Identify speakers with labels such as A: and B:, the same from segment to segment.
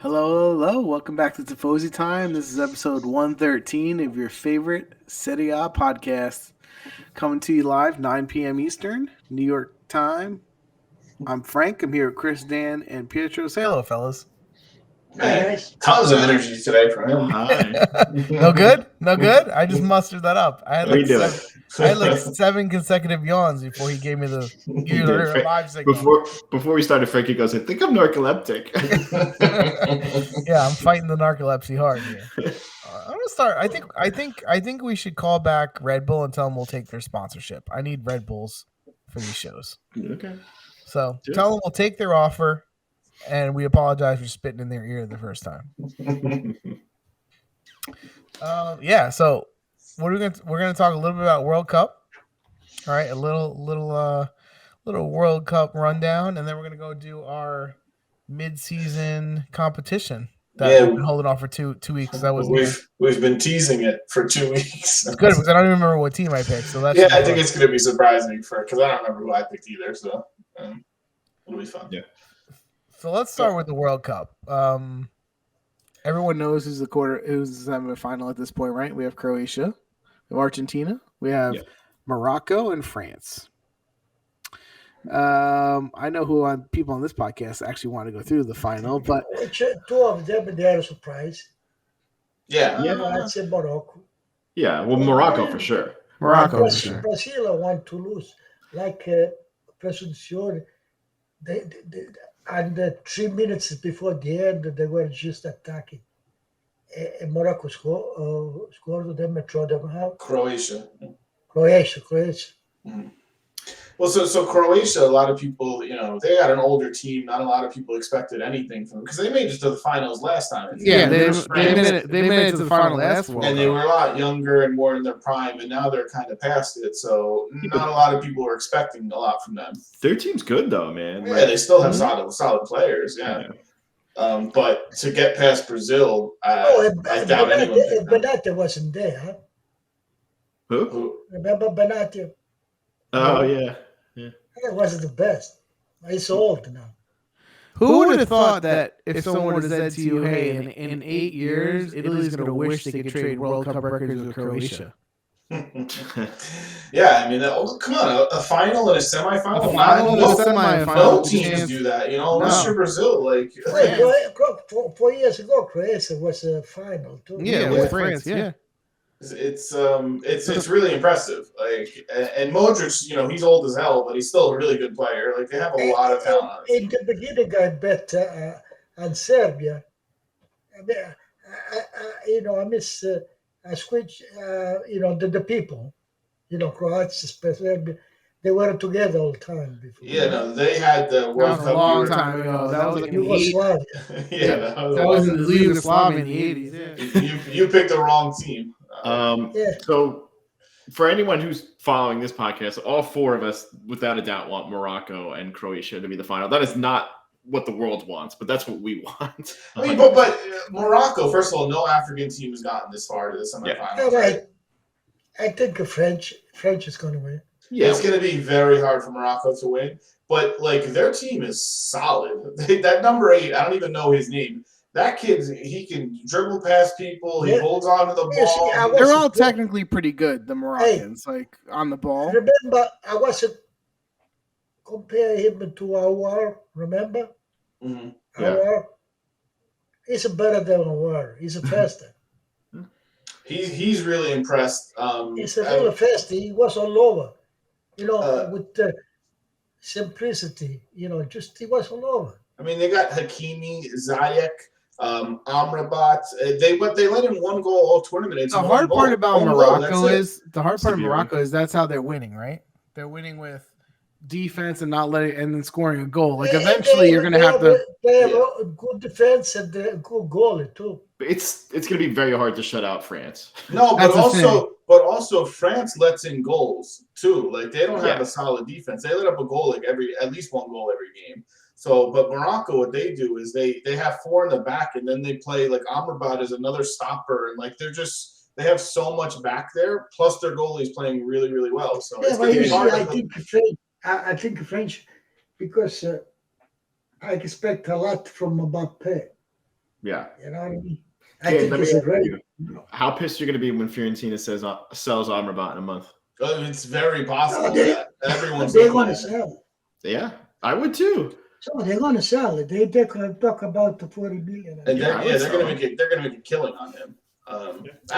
A: Hello, hello. Welcome back to Tifosi Time. This is episode 113 of your favorite Serie A podcast. Coming to you live, 9 p.m. Eastern, New York time. I'm Frank. I'm here with Chris, Dan, and Pietro. Say hello, fellas.
B: Man, tons of energy today from him.
C: Hi.
A: No good? No good? I just mustered that up. I had
C: What are you
A: like
C: doing?
A: seven consecutive yawns before he gave me the live signal.
C: Before we started, Frankie goes, "I think I'm narcoleptic."
A: Yeah, I'm fighting the narcolepsy hard here. I'm gonna start. I think we should call back Red Bull and tell them we'll take their sponsorship. I need Red Bulls for these shows.
C: Okay.
A: So
C: Sure.
A: tell them we'll take their offer, and we apologize for spitting in their ear the first time. Yeah. So we're gonna talk a little bit about World Cup. All right, a little World Cup rundown, and then we're gonna go do our mid-season competition that we've been holding off for two weeks. That was
B: we've been teasing it for 2 weeks.
A: It's good because I don't even remember what team I picked. So that's
B: I think it's going to be surprising because I don't remember who I picked either. So it'll be fun.
C: Yeah.
A: So let's start with the World Cup. Everyone knows who's the semifinal at this point, right? We have Croatia, we have Argentina, we have Morocco, and France. I know who people on this podcast actually want to go through the final, but
D: two of them they are a surprise. I'd say Morocco.
C: Yeah, well, Morocco for sure.
D: Brazil want to lose, like Presunción. They and 3 minutes before the end, they were just attacking. And Morocco scored them and throw them out.
B: Croatia.
D: Mm-hmm.
B: Well, so Croatia, a lot of people, they got an older team. Not a lot of people expected anything from them because they made it to the finals last time.
A: They made it to the final last World Cup.
B: And they were a lot younger and more in their prime, and now they're kind of past it. So not a lot of people were expecting a lot from them.
C: Their team's good though, man.
B: Yeah, they still have solid players. Yeah. But to get past Brazil, I doubt anyone.
D: Benate wasn't there, huh?
C: Who?
D: Remember Benate?
C: Oh yeah.
D: That wasn't the best. He's old now.
A: Who would have thought that if someone would have said to you, hey, in 8 years, Italy's going to wish they could trade World Cup records with Croatia?
B: Yeah, I mean, come on, a final and a semifinal. No teams do that, unless you're Brazil. Like,
D: wait, 4 years ago, Croatia was a final too.
A: Yeah, with France. Yeah.
B: It's really impressive. Like, and Modric, he's old as hell, but he's still a really good player. Like, they have a lot of talent.
D: In the beginning, I bet on Serbia. I miss. I switch. The people. Croats, especially, they were together all the time before.
B: Yeah, no, they had the World Cup
A: a long time ago. That was like
D: Yugoslavia.
B: that
A: was in the Yugoslavia in the 80s.
B: Yeah. You picked the wrong team.
C: So for anyone who's following this podcast, all four of us, without a doubt, want Morocco and Croatia to be the final. That is not what the world wants, but that's what we want.
B: I mean, but Morocco, first of all, no African team has gotten this far to the semifinals.
D: Yeah, right. I think French is going to win.
B: Yeah, it's going to be very hard for Morocco to win, but like their team is solid. That number 8, I don't even know his name. That kid, he can dribble past people. He holds on to the ball.
A: They're all technically pretty good, the Moroccans, like on the ball.
D: Remember, I wasn't comparing him to Aouar, remember?
B: Mm-hmm.
D: Aouar. He's better than Aouar. He's a faster.
B: He's really impressed.
D: He's a really fast. He was all over. With the simplicity, just he was all over.
B: I mean, they got Hakimi, Ziyech, Amrabat. They let in one goal all tournament. It's
A: the hard part about Morocco is that's how they're winning, right? They're winning with defense and not letting and then scoring a goal. Like eventually, you're going to have to.
D: They have a good defense and a good goalie too.
C: It's going to be very hard to shut out France.
B: No, but also France lets in goals too. Like they don't have a solid defense. They let up a goal at least one goal every game. So, but Morocco, what they do is they have 4 in the back, and then they play like Amrabat is another stopper, and like they have so much back there. Plus, their goalie's playing really, really well. So it's going to be hard.
D: I think French, because I expect a lot from Mbappe.
C: Yeah.
D: You know what I mean? I
C: Okay,
D: think
C: let me
D: it's a
C: ask
D: great.
C: you, how pissed you're going to be when Fiorentina sells Amrabat in a month?
B: It's very possible
D: they-
B: that everyone's
D: They're
B: looking
D: going to
B: at it.
D: sell.
C: Yeah, I would too.
D: So they're going to sell it. They talk about the 40 million.
B: And
C: Yeah, I would
B: they're
C: sell
B: gonna
C: him.
B: make it. They're gonna make a killing on him. I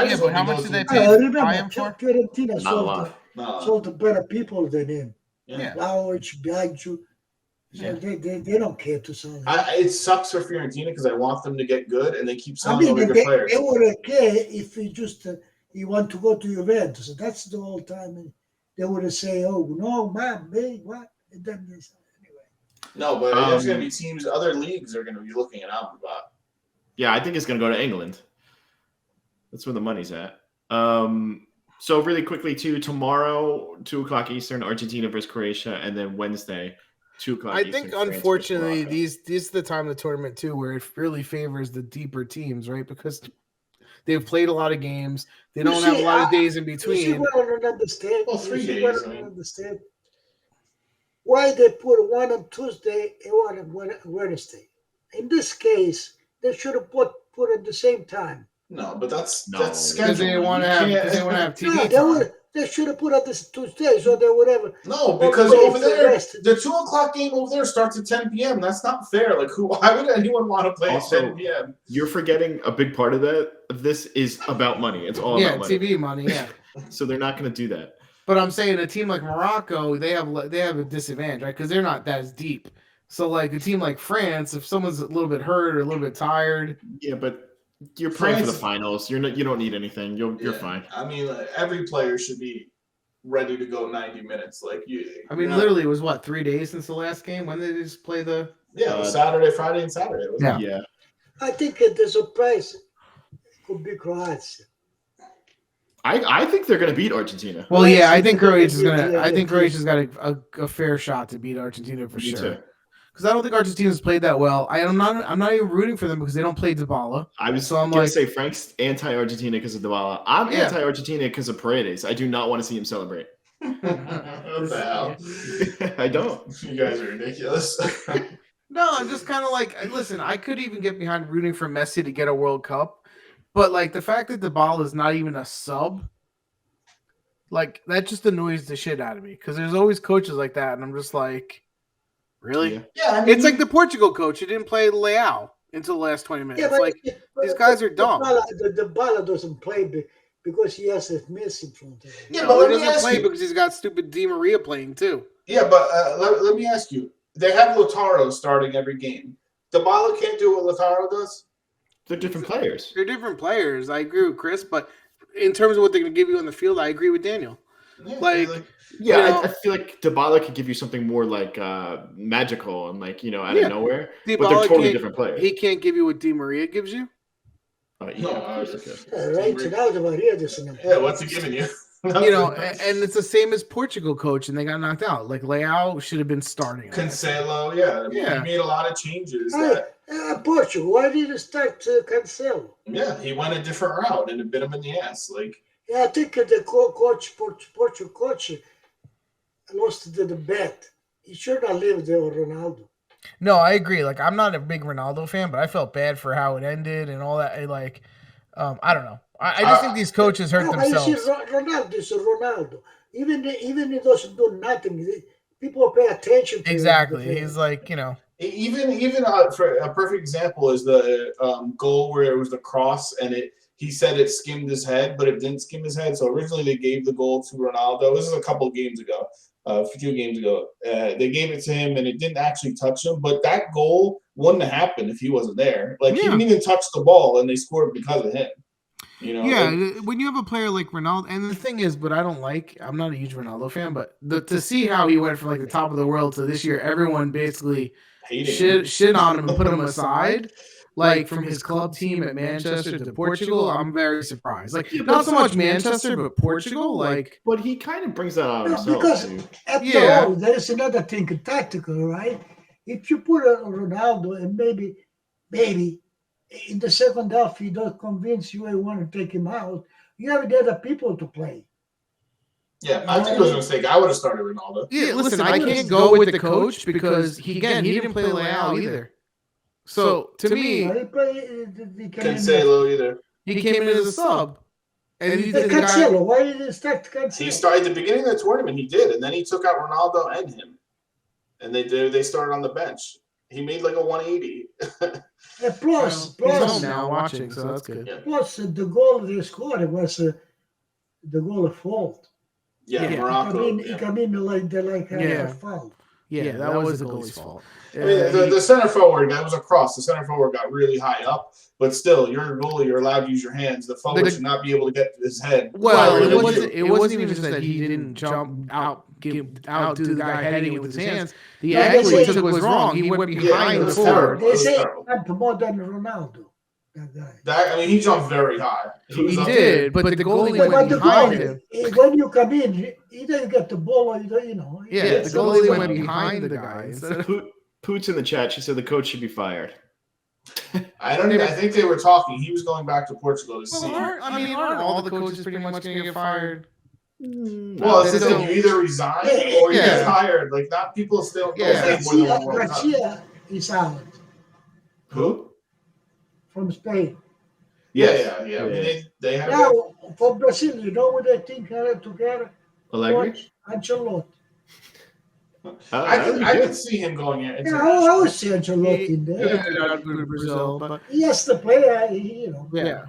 A: Yeah,
B: just
A: but
B: hope
A: how
B: he
A: much
B: goes
A: did
B: to
A: they
B: a
A: pay?
B: team.
A: Buy
D: Remember,
A: him for?
D: Fiorentina
C: Not a lot.
D: sold to better people than him.
A: Yeah.
D: Vlahovic, Biagio. So
A: Yeah.
D: they don't care to sell him.
B: It sucks for Fiorentina because I want them to get good, and they keep
D: I
B: selling
D: mean,
B: all their good
D: they
B: players.
D: wouldn't care if he want to go to Juventus. That's the whole time. And they would say, "Oh no, man, what?" And then they say, anyway.
B: No, but there's going to be teams. Other leagues are going to be looking at Amrabat.
C: Yeah, I think it's going to go to England. That's where the money's at. So really quickly, too, tomorrow, 2:00 Eastern, Argentina versus Croatia, and then Wednesday, 2:00
A: I
C: Eastern.
A: think,
C: France versus
A: unfortunately,
C: Morocco.
A: this is the time of the tournament too, where it really favors the deeper teams, right? Because they've played a lot of games. They don't have a lot of days in
D: You see
A: between.
D: what I don't understand?
B: Well, 3 days.
D: I don't understand why they put one on Tuesday and one on Wednesday. In this case, they should have put at the same time.
B: No, but that's
A: Because
B: scheduling.
A: they want to have TV
D: No,
A: time.
D: they should have put on this Tuesday, so they would have.
B: No, because
D: Well,
B: over
D: it's the
B: there,
D: rest.
B: the 2:00 game over there starts at 10 p.m. That's not fair. Like, why would anyone want to play
C: Also,
B: at 10 p.m.?
C: You're forgetting a big part of this is about money. It's all about money.
A: TV money. Yeah.
C: So they're not going to do that.
A: But I'm saying a team like Morocco, they have a disadvantage, right? Because they're not that as deep. So like a team like France, if someone's a little bit hurt or a little bit tired,
C: Yeah, but you're playing for the
B: France-
C: finals. You don't need anything. You're fine.
B: I mean, every player should be ready to go 90 minutes. Like
A: literally, it was 3 days since the last game. When did they just play the?
B: Yeah, it was Saturday, Friday, and Saturday. Wasn't it?
C: Yeah.
D: I think the surprise could be Croatia.
C: I think they're going to beat Argentina.
A: Well, yeah, I think Croatia's
D: Yeah,
A: I think Croatia's got a fair shot to beat Argentina for
C: Me
A: sure.
C: too.
A: Because I don't think Argentina's played that well. I'm not even rooting for them because they don't play Dybala.
C: I was
A: So I'm
C: going
A: like-
C: to say Frank's anti-Argentina because of Dybala. I'm
A: Yeah.
C: anti-Argentina because of Paredes. I do not want to see him celebrate.
B: What the hell?
C: I don't.
B: You guys are ridiculous.
A: No, I'm just kind of like, listen, I could even get behind rooting for Messi to get a World Cup, but like the fact that Dybala is not even a sub, like that just annoys the shit out of me because there's always coaches like that, and I'm just like, really?
C: Yeah.
B: Yeah, I mean,
A: It's like the Portugal coach who didn't play Leao until the last 20 minutes.
D: Yeah, but
A: Like these guys are dumb.
D: The Bala doesn't play because he has a Messi in front of him.
B: Yeah,
A: No,
B: but
A: he
B: let me
A: doesn't
B: ask
A: play
B: you.
A: because he's got stupid Di Maria playing too.
B: Yeah, but let me ask you. They have Lautaro starting every game. Dybala can't do what Lautaro does?
C: They're different players.
A: They're different players. I agree with Chris, but in terms of what they're going to give you on the field, I agree with Daniel.
B: Yeah,
A: Like,
C: Yeah,
A: You know-
C: I feel like Dybala could give you something more like magical and like out
A: Yeah.
C: of nowhere. But
A: Dybala
C: they're totally
A: can't-
C: different players.
A: He can't give you what Di Maria gives you.
B: No,
C: of course he could.
D: Right now, the Maria doesn't.
B: yeah, what's he giving you?
A: And it's the same as Portugal coach, and they got knocked out. Like Leao should have been starting.
B: Cancelo, yeah. I mean,
A: Yeah.
B: he made a lot of changes.
D: Hey,
B: That,
D: Portugal, why did you start Cancelo?
B: yeah, he went a different route and it bit him in the ass. Like,
D: Yeah, I think the Portugal coach lost the bet. He should not leave there with Ronaldo.
A: No, I agree. Like I'm not a big Ronaldo fan, but I felt bad for how it ended and all that. I don't know. I just think these coaches hurt
D: No, but you see,
A: themselves.
D: Ronaldo is Ronaldo. Even he doesn't do nothing. People pay attention to
A: Exactly.
D: him.
A: He's like,
B: even for a perfect example is the goal where it was the cross and he said it skimmed his head, but it didn't skim his head. So originally they gave the goal to Ronaldo. This is a couple of games ago, a few games ago. They gave it to him and it didn't actually touch him. But that goal wouldn't have happened if he wasn't there. Like he
A: Yeah.
B: didn't even touch the ball and they scored because of him. You know,
A: yeah.
B: like,
A: When you have a player like Ronaldo, and the thing is, but I'm not a huge Ronaldo fan, but to see how he went from like the top of the world to this year, everyone basically
B: hating him.
A: shit on him and put him aside. Like from his club team at Manchester to Portugal, I'm very surprised. Like not so much Manchester, but Portugal. Like
C: But he kind of brings that on
D: No,
C: himself.
D: because
C: Dude.
D: after
A: Yeah.
D: all, there is another thing, tactical, right? If you put a Ronaldo and maybe in the second half he don't convince you and want to take him out, you have the other people to play.
B: Yeah, I think it was a mistake. I would have started Ronaldo.
A: yeah, listen, I can't go with the coach because he didn't play Leao either. So to me,
D: He came in
B: Cancelo either.
A: he came in as a sub, and he did the guy.
D: Cancelo. Why did he start Cancelo?
B: He started at the beginning of the tournament. He did, and then he took out Ronaldo and him, and they started on the bench. He made like a 180.
D: Plus,
A: He's home now watching, so that's good.
B: Yeah.
D: plus the goal they scored was the goal of fault.
B: Yeah,
A: Yeah.
B: Morocco.
D: He come in like they had
A: Yeah.
D: a foul.
A: Yeah, that was the goalie's fault.
B: I mean, the center forward, that was a cross. The center forward got really high up, but still, you're a goalie. You're allowed to use your hands. The forward should not be able to get to his head.
A: Well, it wasn't even just that he didn't jump out, outdo the guy heading it with his hands. The angle he took was wrong. He went behind the forward.
D: They say jumped more than Ronaldo. That guy.
B: He jumped very high.
A: He did, but the goalie went behind him.
D: When you come in, either you get the ball or you know.
A: Yeah, the goalie went behind the guy instead of.
C: Poots in the chat. She said the coach should be fired.
B: I think they were talking. He was going back to Portugal to see.
A: Aren't all the coaches pretty much going to get fired?
B: Well, it's the thing. You either resign or you get fired. Like, not people still.
D: Garcia is out.
B: Who?
D: From Spain.
B: Yeah. I mean, they have.
D: Now, for Brazil, you know what they think together?
C: Allegri?
D: Ancelotti.
B: I could see him going in.
D: Yeah, I always see Ancelotti in there.
A: Brazil, but
D: Yes, the player, you know.
A: yeah.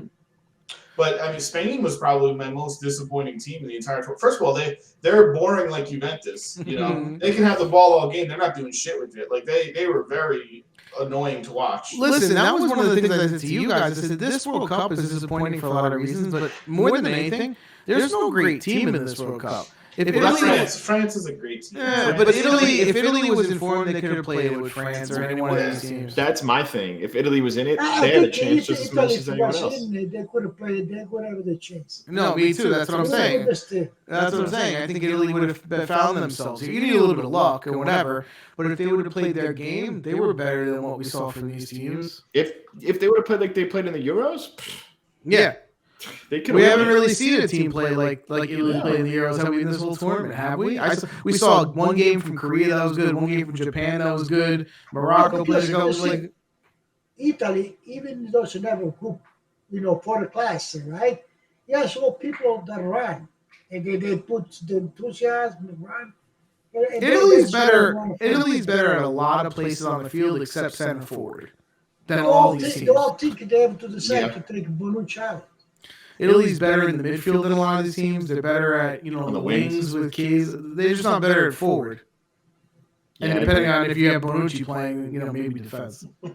B: But I mean, Spain was probably my most disappointing team in the entire tour. First of all, they're boring like Juventus. You know, they can have the ball all game. They're not doing shit with it. Like they were very annoying to watch.
A: Listen, that was one of the things I said to you guys. I said this World Cup is disappointing for a lot of reasons, but more than anything, there's no great team in this World Cup.
B: France is a great team.
A: Yeah, but if Italy was informed, they could have played with France or any one of these teams.
C: That's my thing. If Italy was in it, they had a chance just as much as anyone else.
D: They could have played. They would have the chance.
A: No, me too. That's what I'm saying. That's what I'm saying. I think Italy would have found themselves. You need a little bit of luck or whatever, but if they would have played their game, they were better than what we saw from these teams.
C: If they would have played like they played in the Euros,
A: yeah.
C: We
A: haven't really seen a team play like Italy played in the Euros, have we, in this whole tournament, have we? We saw one game from Korea that was good, one game from Japan that was good, Morocco played a couple like
D: Italy, even though it's never a group, for the class, right? Yeah, so people that run and they put the enthusiasm and run.
A: Italy's better at a lot of places on the field except center forward than all these teams.
D: They all think they have to decide to take Bonucci out.
A: Italy's better in the midfield than a lot of these teams. They're better at, on the wings with keys. They're just not better at forward. And depending on if you have Bonucci playing, maybe defense.
B: He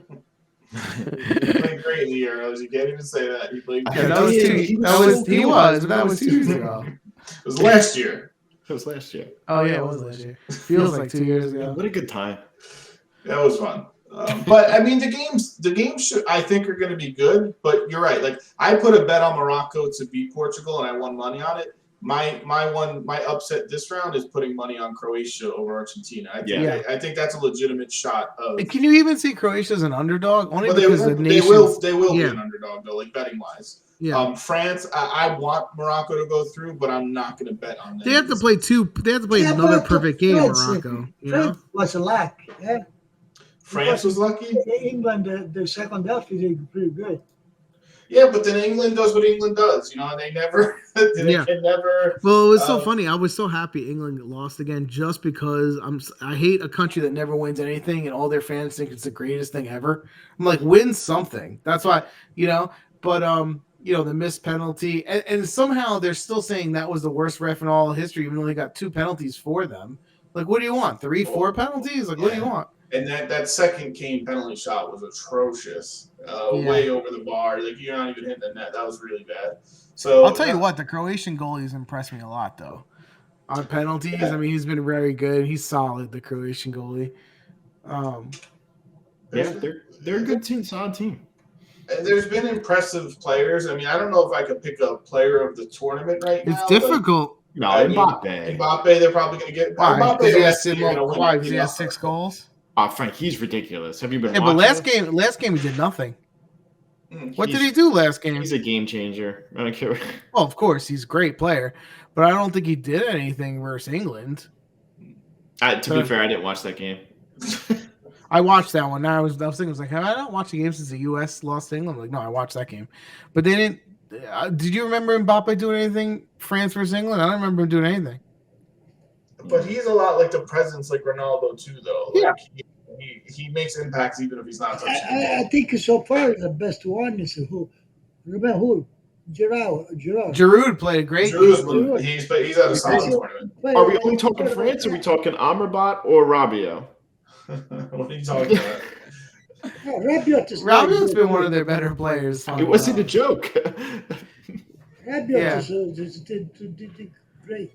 B: played great in the Euros. You can't even say that. He played great.
A: That was 2 years ago.
B: It was last year.
C: It was last year.
A: Oh, yeah, it was last year. Feels like 2 years ago.
C: What a good time.
B: That was fun. But I mean, the games I think are going to be good. But you're right. Like, I put a bet on Morocco to beat Portugal, and I won money on it. My upset this round is putting money on Croatia over Argentina. I think that's a legitimate shot.
A: Can you even see Croatia as an underdog? Only because
B: they will be an underdog though, like betting wise. Yeah. France, I want Morocco to go through, but I'm not going to bet on them.
A: They have to play another perfect game. Morocco.
D: France was a lack. Yeah.
B: France was lucky.
D: England, the second half is pretty good.
B: Yeah, but then England does what England does, and they never, can never.
A: Well, it was so funny. I was so happy England lost again, just because I hate a country that never wins anything, and all their fans think it's the greatest thing ever. I'm like, win something. That's why, But the missed penalty, and somehow they're still saying that was the worst ref in all history, even though they got 2 penalties for them. Like, what do you want? 3, 4 penalties? Like, what do you want?
B: And that second Kane penalty shot was atrocious, way over the bar. Like, you're not even hitting the net. That was really bad. So
A: I'll tell you what, the Croatian goalie's impressed me a lot, though. On penalties, I mean, he's been very good. He's solid, the Croatian goalie.
C: They're a good team, solid team.
B: And there's been impressive players. I mean, I don't know if I could pick a player of the tournament right now.
A: It's difficult.
C: No, Mbappe,
B: they're probably going to get.
A: Why? Because he has 6 goals?
C: Oh, Frank, he's ridiculous. Have you been?
A: Yeah, but last game he did nothing. What did he do last game?
C: He's a game changer. I don't care.
A: Well, of course, he's a great player, but I don't think he did anything versus England.
C: To be fair, I didn't watch that game.
A: I watched that one. Now I was thinking, have I not watched the game since the U.S. lost to England? I'm like, no, I watched that game, but they didn't. Did you remember Mbappe doing anything? France versus England? I don't remember him doing anything.
B: But he's a lot like the presence like Ronaldo too, though.
A: Yeah.
B: Like he makes impacts even if he's not touching the ball.
D: I think so far the best one is who? Remember who? Giroud.
A: Giroud played a great game.
B: He's had a solid tournament.
C: Are we only talking France? Or are we talking Amrabat or Rabiot?
B: What are you talking about?
A: Rabiot's been one of their better players.
C: It wasn't a joke.
D: Rabiot did great.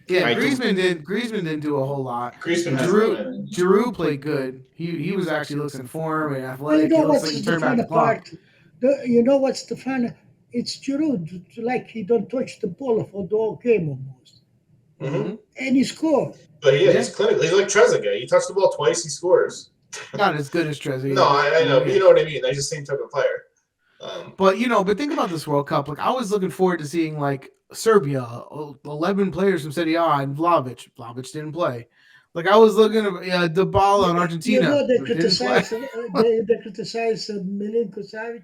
A: Yeah,
C: Right.
A: Griezmann didn't do a whole lot. Giroud played good. He was actually looks in form and athletic.
D: Well,
A: He looks like he turned back the clock.
D: You know what's the fun? It's Giroud. Like he don't touch the ball for the whole game almost, and he scored.
B: But he's clinical. He's like Trezeguet. He touched the ball twice, he scores.
A: Not as good as Trezeguet.
B: No, I know. But you know what I mean. They're just the same type of player.
A: But think about this World Cup. Like I was looking forward to seeing like Serbia, 11 players from Serie A, and Vlahovic. Vlahovic didn't play. Like I was looking at Dybala on Argentina.
D: You know they criticize Milinkovic.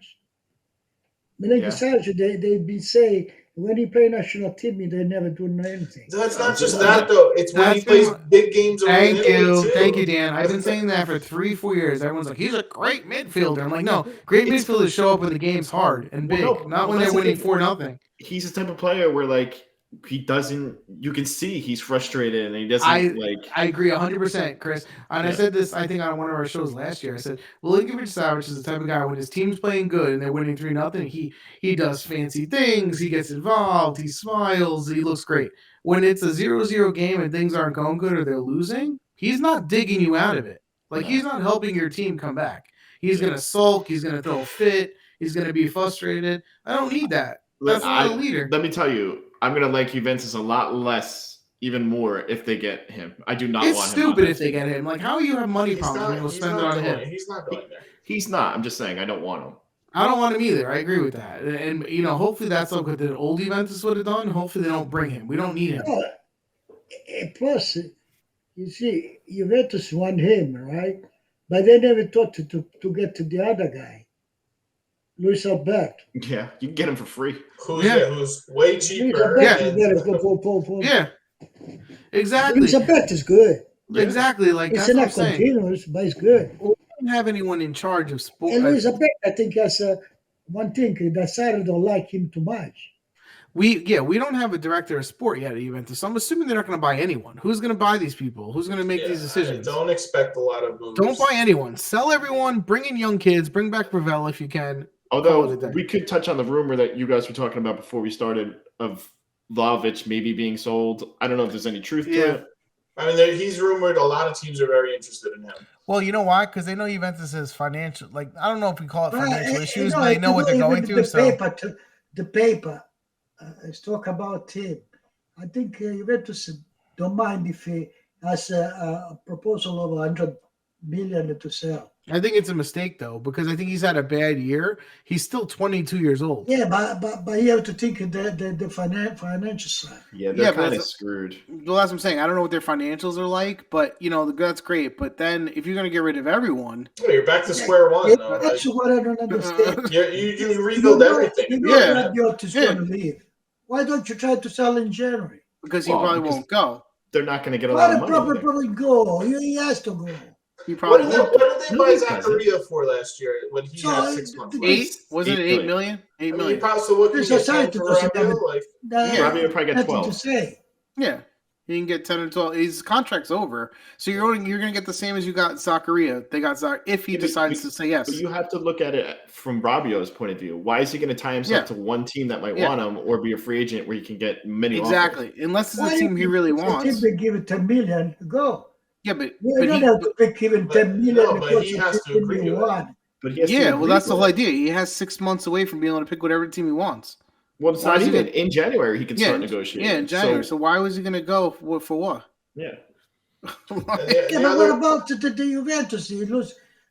D: They be say when he play national team, they never do anything.
B: That's not just that though. It's when he plays big games.
A: Thank you, Dan. I've been saying that for 3-4 years. Everyone's like, he's a great midfielder. I'm like, no, great midfielders show up when the game's hard and big, not when they're winning 4-0.
C: He's the type of player where like he doesn't. You can see he's frustrated and he doesn't
A: I agree 100%, Chris. And I said this, I think, on one of our shows last year. I said Milinkovic-Savic is the type of guy when his team's playing good and they're winning 3-0. He does fancy things. He gets involved. He smiles. He looks great. When it's a 0-0 game and things aren't going good or they're losing, he's not digging you out of it. Like he's not helping your team come back. He's gonna sulk. He's gonna throw a fit. He's gonna be frustrated. I don't need that. That's not a leader.
C: Let me tell you, I'm gonna like Juventus a lot less, even more, if they get him. I do not want him.
A: It's stupid if they get him. Like, how you have money problems and you'll spend it on him?
B: He's not going there.
C: He's not. I'm just saying I don't want him.
A: I don't want him either. I agree with that. And hopefully that's what the old Juventus would have done. Hopefully they don't bring him. We don't need him.
D: Plus, you see, Juventus won him, right? But they never thought to get to the other guy. Luis Alberto.
C: Yeah, you can get him for free.
B: Who's way cheaper.
A: Yeah, exactly.
D: Luis Alberto is good.
A: Exactly, like
D: it's
A: that's
D: not
A: what I'm saying.
D: Continuous, but it's good.
A: We don't have anyone in charge of sports.
D: And Luis Alberto, I think, has one thing that Sarri don't like him too much.
A: We don't have a director of sport yet at Juventus. So I'm assuming they're not going to buy anyone. Who's going to buy these people? Who's going to make these decisions?
B: Don't expect a lot of moves.
A: Don't buy anyone. Sell everyone. Bring in young kids. Bring back Pavella if you can.
C: Although we could touch on the rumor that you guys were talking about before we started of Vlahovic maybe being sold. I don't know if there's any truth to it.
B: I mean, he's rumored. A lot of teams are very interested in him.
A: Well, you know why? Because they know Juventus has financial. Like I don't know if we call it financial issues, but they know what they're going through.
D: The paper. Let's talk about him. I think Juventus don't mind if he has a proposal of 100 million to sell.
A: I think it's a mistake though, because I think he's had a bad year. He's still 22 years old.
D: Yeah, but you have to think the financial side.
C: Yeah, they're kind of screwed.
A: Well, that's what I'm saying. I don't know what their financials are like, but that's great. But then if you're going to get rid of everyone,
B: you're back to square one.
D: Yeah, that's what I don't understand.
B: You rebuild everything.
D: Rabiot is going to leave. Why don't you try to sell in January?
A: Because he probably won't go.
C: They're not going to get a lot of money.
D: Probably go. He has to go.
A: He probably
B: what did they buy Zakaria for last year when he had 6 months?
A: Wasn't it 8 million? 8 million.
B: So what can you get for Rabiot?
C: Rabiot probably got 12.
D: To say.
A: Yeah. You can get 10 or 12. His contract's over. So you're going to get the same as you got Zakaria. They got Zach if he decides to say yes.
C: But you have to look at it from Rabiot's point of view. Why is he going to tie himself to one team that might want him or be a free agent where he can get many offers?
A: Unless it's a team he really wants.
D: If they give it 10 million, go.
A: Yeah, but
D: you don't have to pick even 10 million.
B: But he has to agree to it.
C: But
A: that's the whole idea. He has 6 months away from being able to pick whatever team he wants.
C: Well, it's not even in January. He can start negotiating.
A: Yeah, in January. So why was he going to go for what?
C: Yeah.
D: But what about the Juventus?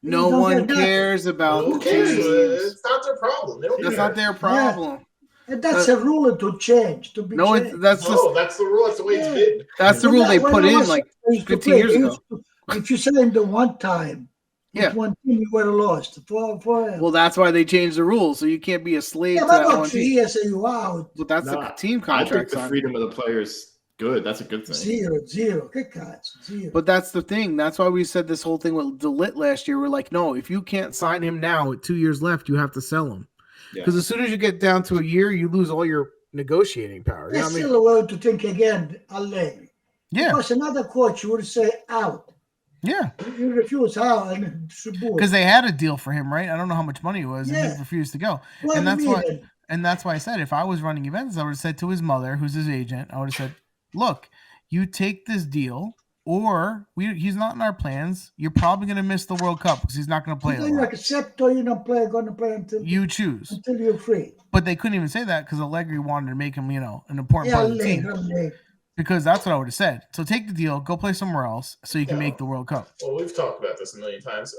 A: No one cares about.
B: Who cares? It's not their problem.
A: That's not their problem.
D: And that's a rule to change.
A: That's the
B: rule. That's the way it's been.
A: That's the rule they put in like 15 years ago.
D: If you signed the one time,
A: Yeah.
D: one team, you would have lost forever.
A: Well, that's why they changed the rules, so you can't be a slave
D: yeah,
A: to
D: but
A: that
D: about
A: one
D: 3
A: team.
D: years and you out.
A: But that's
C: No,
A: the team
C: I think
A: contract.
C: the freedom of the players good. That's a good thing.
D: Zero. Che cazzo, zero.
A: But that's the thing. That's why we said this whole thing with DeLitt last year. We're like, no, if you can't sign him now with 2 years left, you have to sell him. Because as soon as you get down to a year, you lose all your negotiating power. You know what I mean?
D: Still allowed to think again, Allegri.
A: Yeah.
D: Because another coach would say out.
A: Yeah.
D: You refuse out and
A: because they had a deal for him, right? I don't know how much money it was, and he refused to go. And that's why I said if I was running events, I would have said to his mother, who's his agent, I would have said, "Look, you take this deal, or he's not in our plans. You're probably going to miss the World Cup because he's not going to play.
D: You accept or you're not going to play until
A: you choose
D: until you're free."
A: But they couldn't even say that because Allegri wanted to make him, an important part of the team. Because that's what I would have said. So take the deal, go play somewhere else so you can make the World Cup.
B: Well, we've talked about this a million times.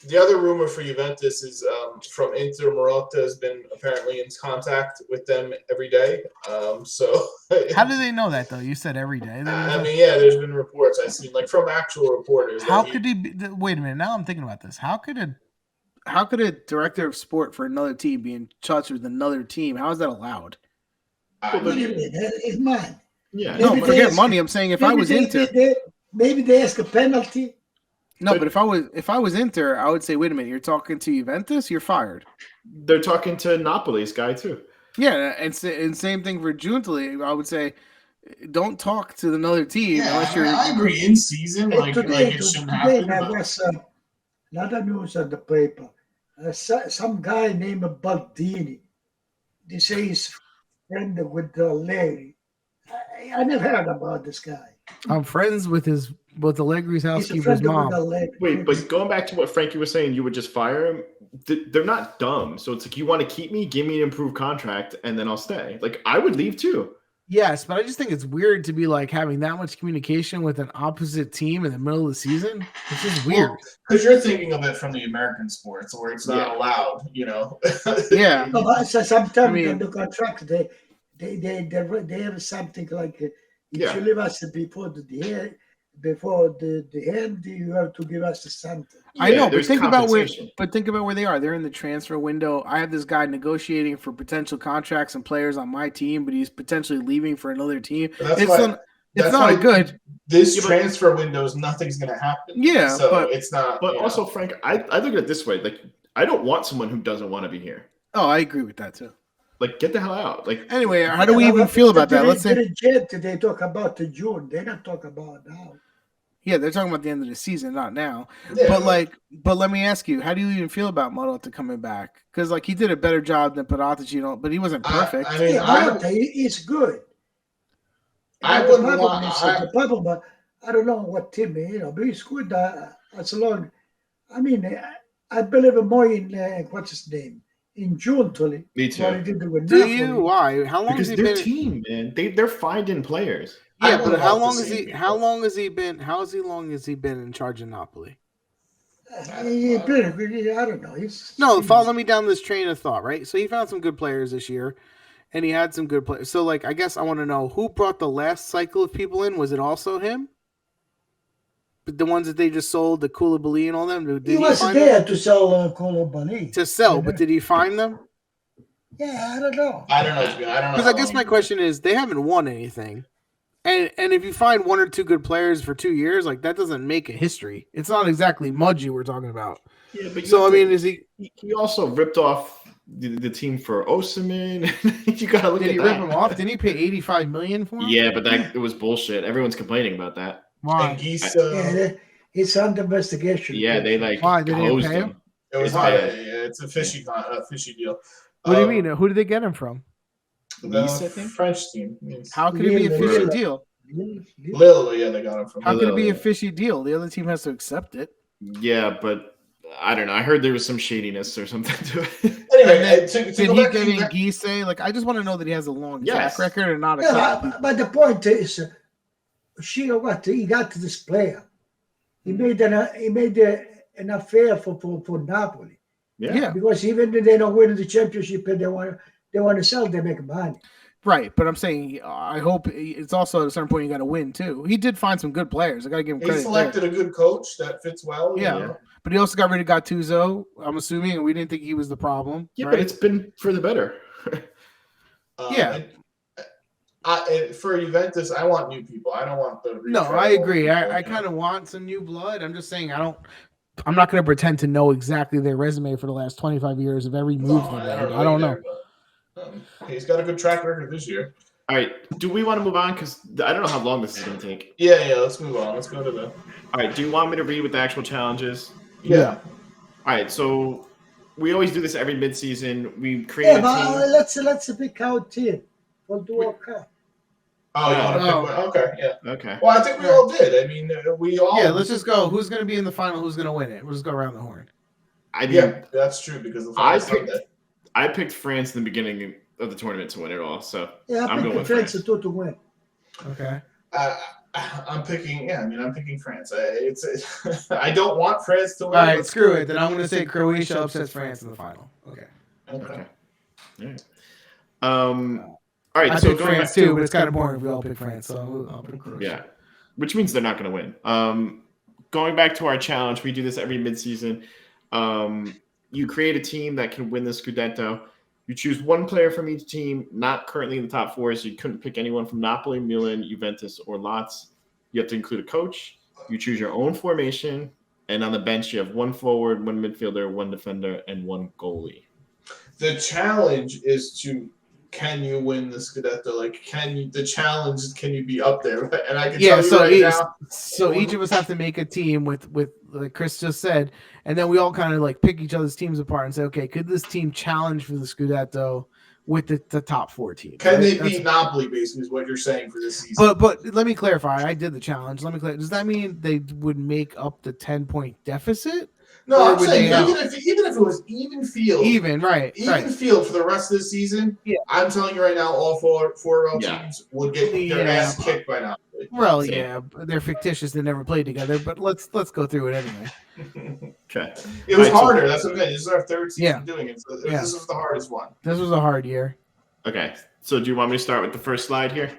B: The other rumor for Juventus is from Inter. Marotta has been apparently in contact with them every day. So
A: how do they know that, though? You said every day.
B: There's been reports I've seen, like from actual reporters.
A: How could he be? Wait a minute. Now I'm thinking about this. How could a director of sport for another team be in touch with another team? How is that allowed?
D: It's mine.
C: Yeah.
A: No, forget money. I'm saying if I was Inter,
D: maybe they ask a penalty.
A: No, but if I was Inter, I would say, wait a minute, you're talking to Juventus, you're fired.
C: They're talking to Napoli's guy too.
A: Yeah, and same thing for Giuntoli. I would say, don't talk to another team unless you're.
B: I agree. In season, it shouldn't happen.
D: There was another news on the paper. Some guy named Baldini. They say he's friend with Allegri. I never heard about this guy.
A: I'm friends with Allegri's housekeeper's mom.
C: Wait, but going back to what Frankie was saying, you would just fire him. They're not dumb, so it's like you want to keep me, give me an improved contract, and then I'll stay. Like I would leave too.
A: Yes, but I just think it's weird to be like having that much communication with an opposite team in the middle of the season. It's just weird.
B: Because you're thinking of it from the American sports where it's not allowed,
A: Yeah.
D: No, but sometimes in the contract they have something like if you leave us before the end, you have to give us something.
A: I know, but think about where they are. They're in the transfer window. I have this guy negotiating for potential contracts and players on my team, but he's potentially leaving for another team. It's not good.
B: This transfer window is nothing's going to happen.
A: Yeah,
B: so
A: but
B: it's not.
C: But also, Frank, I look at it this way: like I don't want someone who doesn't want to be here.
A: Oh, I agree with that too.
C: Like, get the hell out. Like,
A: anyway, how do we even feel about that? Let's say
D: they talk about the June. They're not talking about now.
A: Yeah, they're talking about the end of the season, not now.
B: Yeah.
A: But let me ask you, how do you even feel about Marotta coming back? Because he did a better job than Paratici, but he wasn't perfect.
D: He's good. The problem, but I don't know what team, but he's good as long. I believe more in what's his name. In June, Tully.
C: Me too.
A: Do you? Why? How long
C: because
A: has he
C: their
A: been?
C: Team, man. They're finding players.
A: Yeah, but how long has he been in charge of Napoli?
D: I don't know.
A: Follow me down this train of thought, right? So he found some good players this year, and he had some good players. So, I guess I want to know who brought the last cycle of people in. Was it also him? But the ones that they just sold, the Koulibaly and all them.
D: He was there to sell Koulibaly.
A: To sell, but did he find them?
D: Yeah, I don't know.
B: I don't know.
A: Because I guess my question is, they haven't won anything. And if you find one or two good players for 2 years, that doesn't make a history. It's not exactly Mudgy we're talking about.
C: Yeah, but
A: is he?
C: He also ripped off the team for Osimhen. You gotta look at that.
A: Did he rip him off? Didn't he pay $85 million for him?
C: Yeah, but it was bullshit. Everyone's complaining about that.
A: Why?
D: It's under investigation.
C: Yeah, they
A: Why did he pay him?
B: It was high. Yeah, it's a fishy deal.
A: What do you mean? Who did they get him from?
B: The French team.
A: How could it be a fishy deal?
B: Lille, yeah, they got him from.
A: How could it be a fishy deal? The other team has to accept it.
C: Yeah, but I don't know. I heard there was some shadiness or something to it.
B: Anyway,
A: did he get in Gise? I just want to know that he has a long track record and not a.
D: But the point is, he got to this player. He made an affair for Napoli.
C: Yeah.
D: Because even if they don't win the championship and they want to sell, they make money.
A: Right, but I'm saying I hope it's also at a certain point you got to win too. He did find some good players. I got to give him
B: He
A: credit.
B: selected a good coach that fits well.
A: Yeah.
B: You know?
A: But he also got rid of Gattuso, I'm assuming, and we didn't think he was the problem.
C: Yeah,
A: right?
C: but it's been for the better.
A: Yeah.
B: For Juventus, I want new people. I don't want the.
A: No, I agree. I kind of want some new blood. I'm just saying I'm not going to pretend to know exactly their resume for the last 25 years of every move they made. I don't know.
B: He's got a good track record this year.
C: All right. Do we want to move on? Because I don't know how long this is going to take.
B: Yeah. Let's move on. Let's go to the.
C: All right. Do you want me to read with the actual challenges?
B: Yeah.
C: All right. So we always do this every mid-season. We create a team.
D: Let's pick our team for the World Cup.
B: Oh, you want to pick one? Okay, yeah.
C: Okay.
B: Well, I think we all did. I mean, we all.
A: Yeah, let's just go. Who's going to be in the final? Who's going to win it? We'll just go around the horn.
C: I mean,
B: yeah, that's true because the final Sunday.
C: I picked France in the beginning of the tournament to win it all. So
D: yeah,
C: I'm going with
D: France to win.
A: Okay.
B: I'm picking. Yeah, I mean, I'm picking France. I don't want France to win.
A: All right, screw it. Then I'm going to say Croatia upsets France in the final. Okay.
B: Okay.
C: All right.
A: I
C: so
A: pick France too, but it's kind of boring if we all pick France. So I'll pick Croatia.
C: Yeah, which means they're not going to win. Going back to our challenge, we do this every midseason. You create a team that can win the Scudetto. You choose one player from each team, not currently in the top four, so you couldn't pick anyone from Napoli, Milan, Juventus, or Lazio. You have to include a coach. You choose your own formation, and on the bench you have one forward, one midfielder, one defender, and one goalie.
B: The challenge is can you win the Scudetto? Like, can you be up there? And I can tell you now.
A: So each of us have to make a team with like Chris just said, and then we all kind of like pick each other's teams apart and say, okay, could this team challenge for the Scudetto with the top four teams?
B: Can they beat Napoli? Basically, is what you're saying for this season.
A: But let me clarify. I did the challenge. Let me clarify. Does that mean they would make up the 10-point deficit?
B: No, I'm saying even if it was even field, field for the rest of the season, I'm telling you right now, all four of our teams would get their ass kicked by now.
A: Well, yeah, they're fictitious. They never played together, but let's go through it anyway.
C: Okay.
B: It was harder. That's what I'm saying. This is our third season doing it. So this was the hardest one.
A: This was a hard year.
C: Okay. So do you want me to start with the first slide here?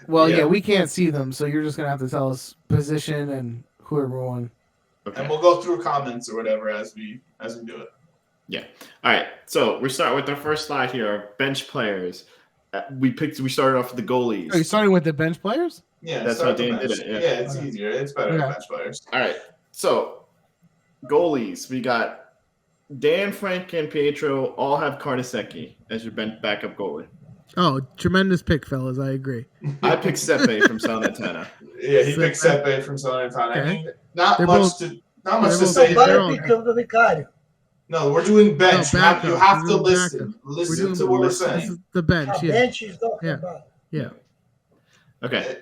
A: Well, yeah, we can't see them, so you're just gonna have to tell us position and who everyone.
B: Okay. And we'll go through comments or whatever as we do it.
C: Yeah. All right. So we're starting with our first slide here. Our bench players. We started off with the goalies.
A: Are you starting with the bench players?
B: Yeah,
C: that's how Dan did it.
B: Yeah, it's easier. It's better than bench players.
C: All right. So goalies, we got Dan, Frank, and Pietro all have Carnesecchi as your backup goalie.
A: Oh, tremendous pick, fellas. I agree.
C: I picked Sepe from Salernitana.
B: Yeah, he picked Sepe from Salernitana.
A: Okay.
B: I mean, not much to say. No, we're doing bench. You have to listen. Listen to what we're saying.
A: This is the bench.
D: Bench is talking about.
A: Yeah.
C: Okay.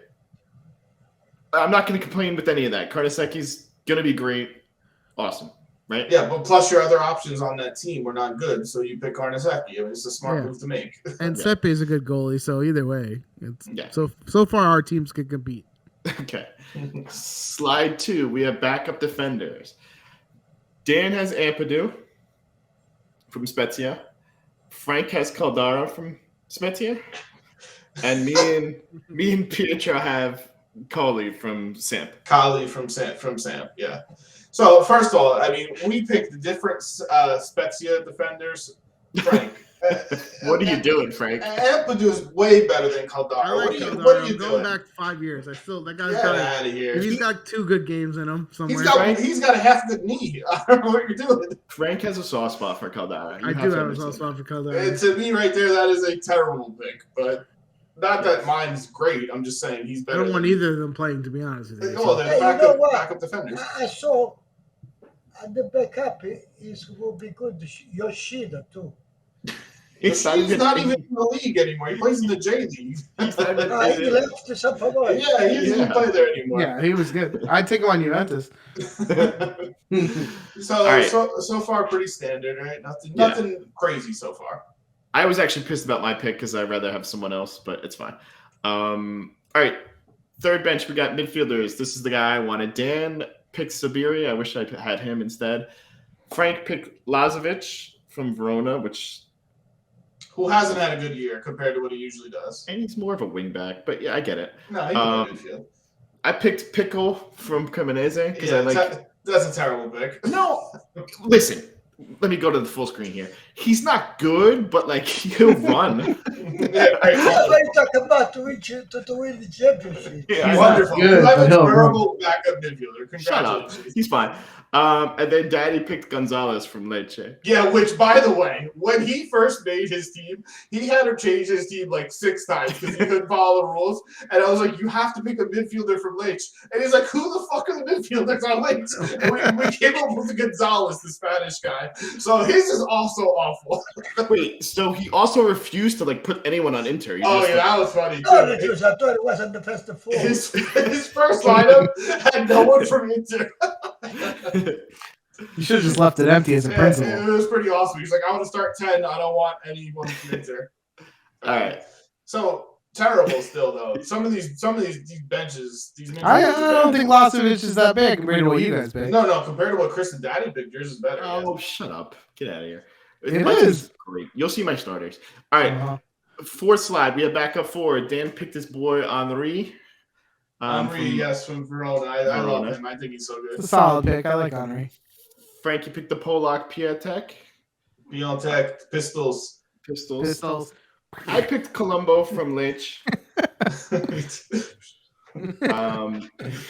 C: I'm not going to complain with any of that. Carnesecchi's going to be great. Awesome. Right?
B: Yeah, but plus your other options on that team were not good, so you pick Carnesecchi. I mean, it's a smart move to make.
A: And Sepe is a good goalie, so either way, so far our teams can compete.
C: Okay. Slide 2, we have backup defenders. Dan has Ampadu from Spezia. Frank has Caldara from Spezia. And me and Pietro have Colli from Samp.
B: From Samp, yeah. So first of all, I mean, we picked the different Spezia defenders. Frank,
C: what are you doing, Frank?
B: Ampadu is way better than Caldara.
A: I like
B: Caldara.
A: What are you doing? Going back 5 years, that guy's got
B: out of here.
A: He's got 2 good games in him somewhere.
B: He's got a half good knee. I don't know what you're doing.
C: Frank has a soft spot for Caldara.
A: I do have a soft spot for Caldara.
B: And to me, right there, that is a terrible pick. But not that mine's great. I'm just saying he's better.
A: I don't want either of them playing, to be honest with you.
B: Oh, they're backup defenders.
D: I saw the backup will be good. Yoshida too.
B: He's not even in the league anymore. He plays in the J League.
D: He left to Sampdoria.
B: Yeah, he doesn't play there anymore.
A: Yeah, he was good. I'd take him on Juventus.
B: So far, pretty standard, right? Nothing crazy so far.
C: I was actually pissed about my pick because I'd rather have someone else, but it's fine. All right, third bench, we got midfielders. This is the guy I wanted. Dan picked Sabiri. I wish I had him instead. Frank picked Lazovic from Verona, which
B: who hasn't had a good year compared to what he usually does.
C: And he's more of a wingback, but yeah, I get it.
B: No, he can play midfield.
C: I picked Pickle from Cremonese because I like.
B: That's a terrible pick.
C: No, listen. Let me go to the full screen here. He's not good, but like he'll run.
D: That's what you talk about to win the championship.
C: Yeah,
A: He's
B: Wonderful.
A: not good,
B: You have a
A: but he'll
B: terrible backup midfielder.
C: Shut up.
B: Congratulations.
C: He's fine. And then Daddy picked Gonzalez from Lecce.
B: Yeah, which, by the way, when he first made his team, he had to change his team like 6 times because he couldn't follow the rules. And I was like, you have to pick a midfielder from Lech. And he's like, who the fuck are the midfielders on Lech? And we came up with Gonzalez, the Spanish guy. So his is also awful.
C: Wait, so he also refused to like put anyone on Inter. He just,
B: That was funny,
D: No,
B: too.
D: because I thought it wasn't the best of 4.
B: His first lineup had no one from Inter.
A: You should have just left it empty as a principal.
B: It was pretty awesome. He's like, I want to start 10. I don't want anyone from Inter.
C: All right.
B: So terrible still though. Some of these benches,
A: I don't think Lasovic is that big compared to what you guys picked.
B: No, compared to what Chris and Daddy picked, yours is better.
C: Oh, shut up. Get out of here.
A: It
C: My
A: is.
C: team's great. You'll see my starters. All right. Fourth slide. We have backup forward. Dan picked this boy Henri.
B: Henri, yes, from Verona. I love him. I think he's so
A: It's
B: good.
A: a solid pick. I like Henri.
C: Frankie picked the Polak Piatek.
B: Biontech, Pistols.
C: I picked Colombo from Lech.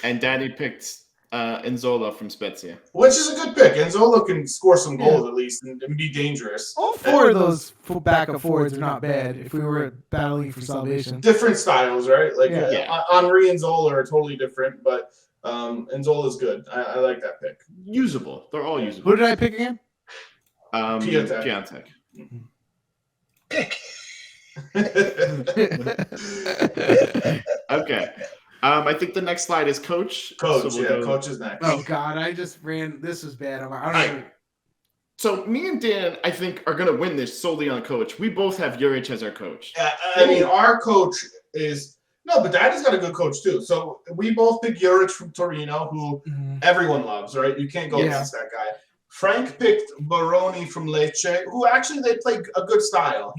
C: And Daddy picked Enzola from Spezia.
B: Which is a good pick. Enzola can score some goals at least and be dangerous.
A: All 4 of those backup forwards are not bad if we were battling for salvation.
B: Different styles, right? Like
C: Yeah.
B: Henri and Zola are totally different, but Enzola is good. I like that pick.
C: Usable. They're all usable.
A: Who did I pick again?
C: Piatek. Okay. I think the next slide is coach.
B: Coach,
C: So we'll go-
B: Coach is next.
A: Oh God, I just ran. This was bad. I don't even.
C: So me and Dan, I think, are going to win this solely on coach. We both have Juric as our coach.
B: Yeah, I mean, our coach is no, but Daddy's got a good coach too. So we both picked Juric from Torino, who everyone loves, right? You can't go against that guy. Frank picked Baroni from Lecce, who actually they play a good style.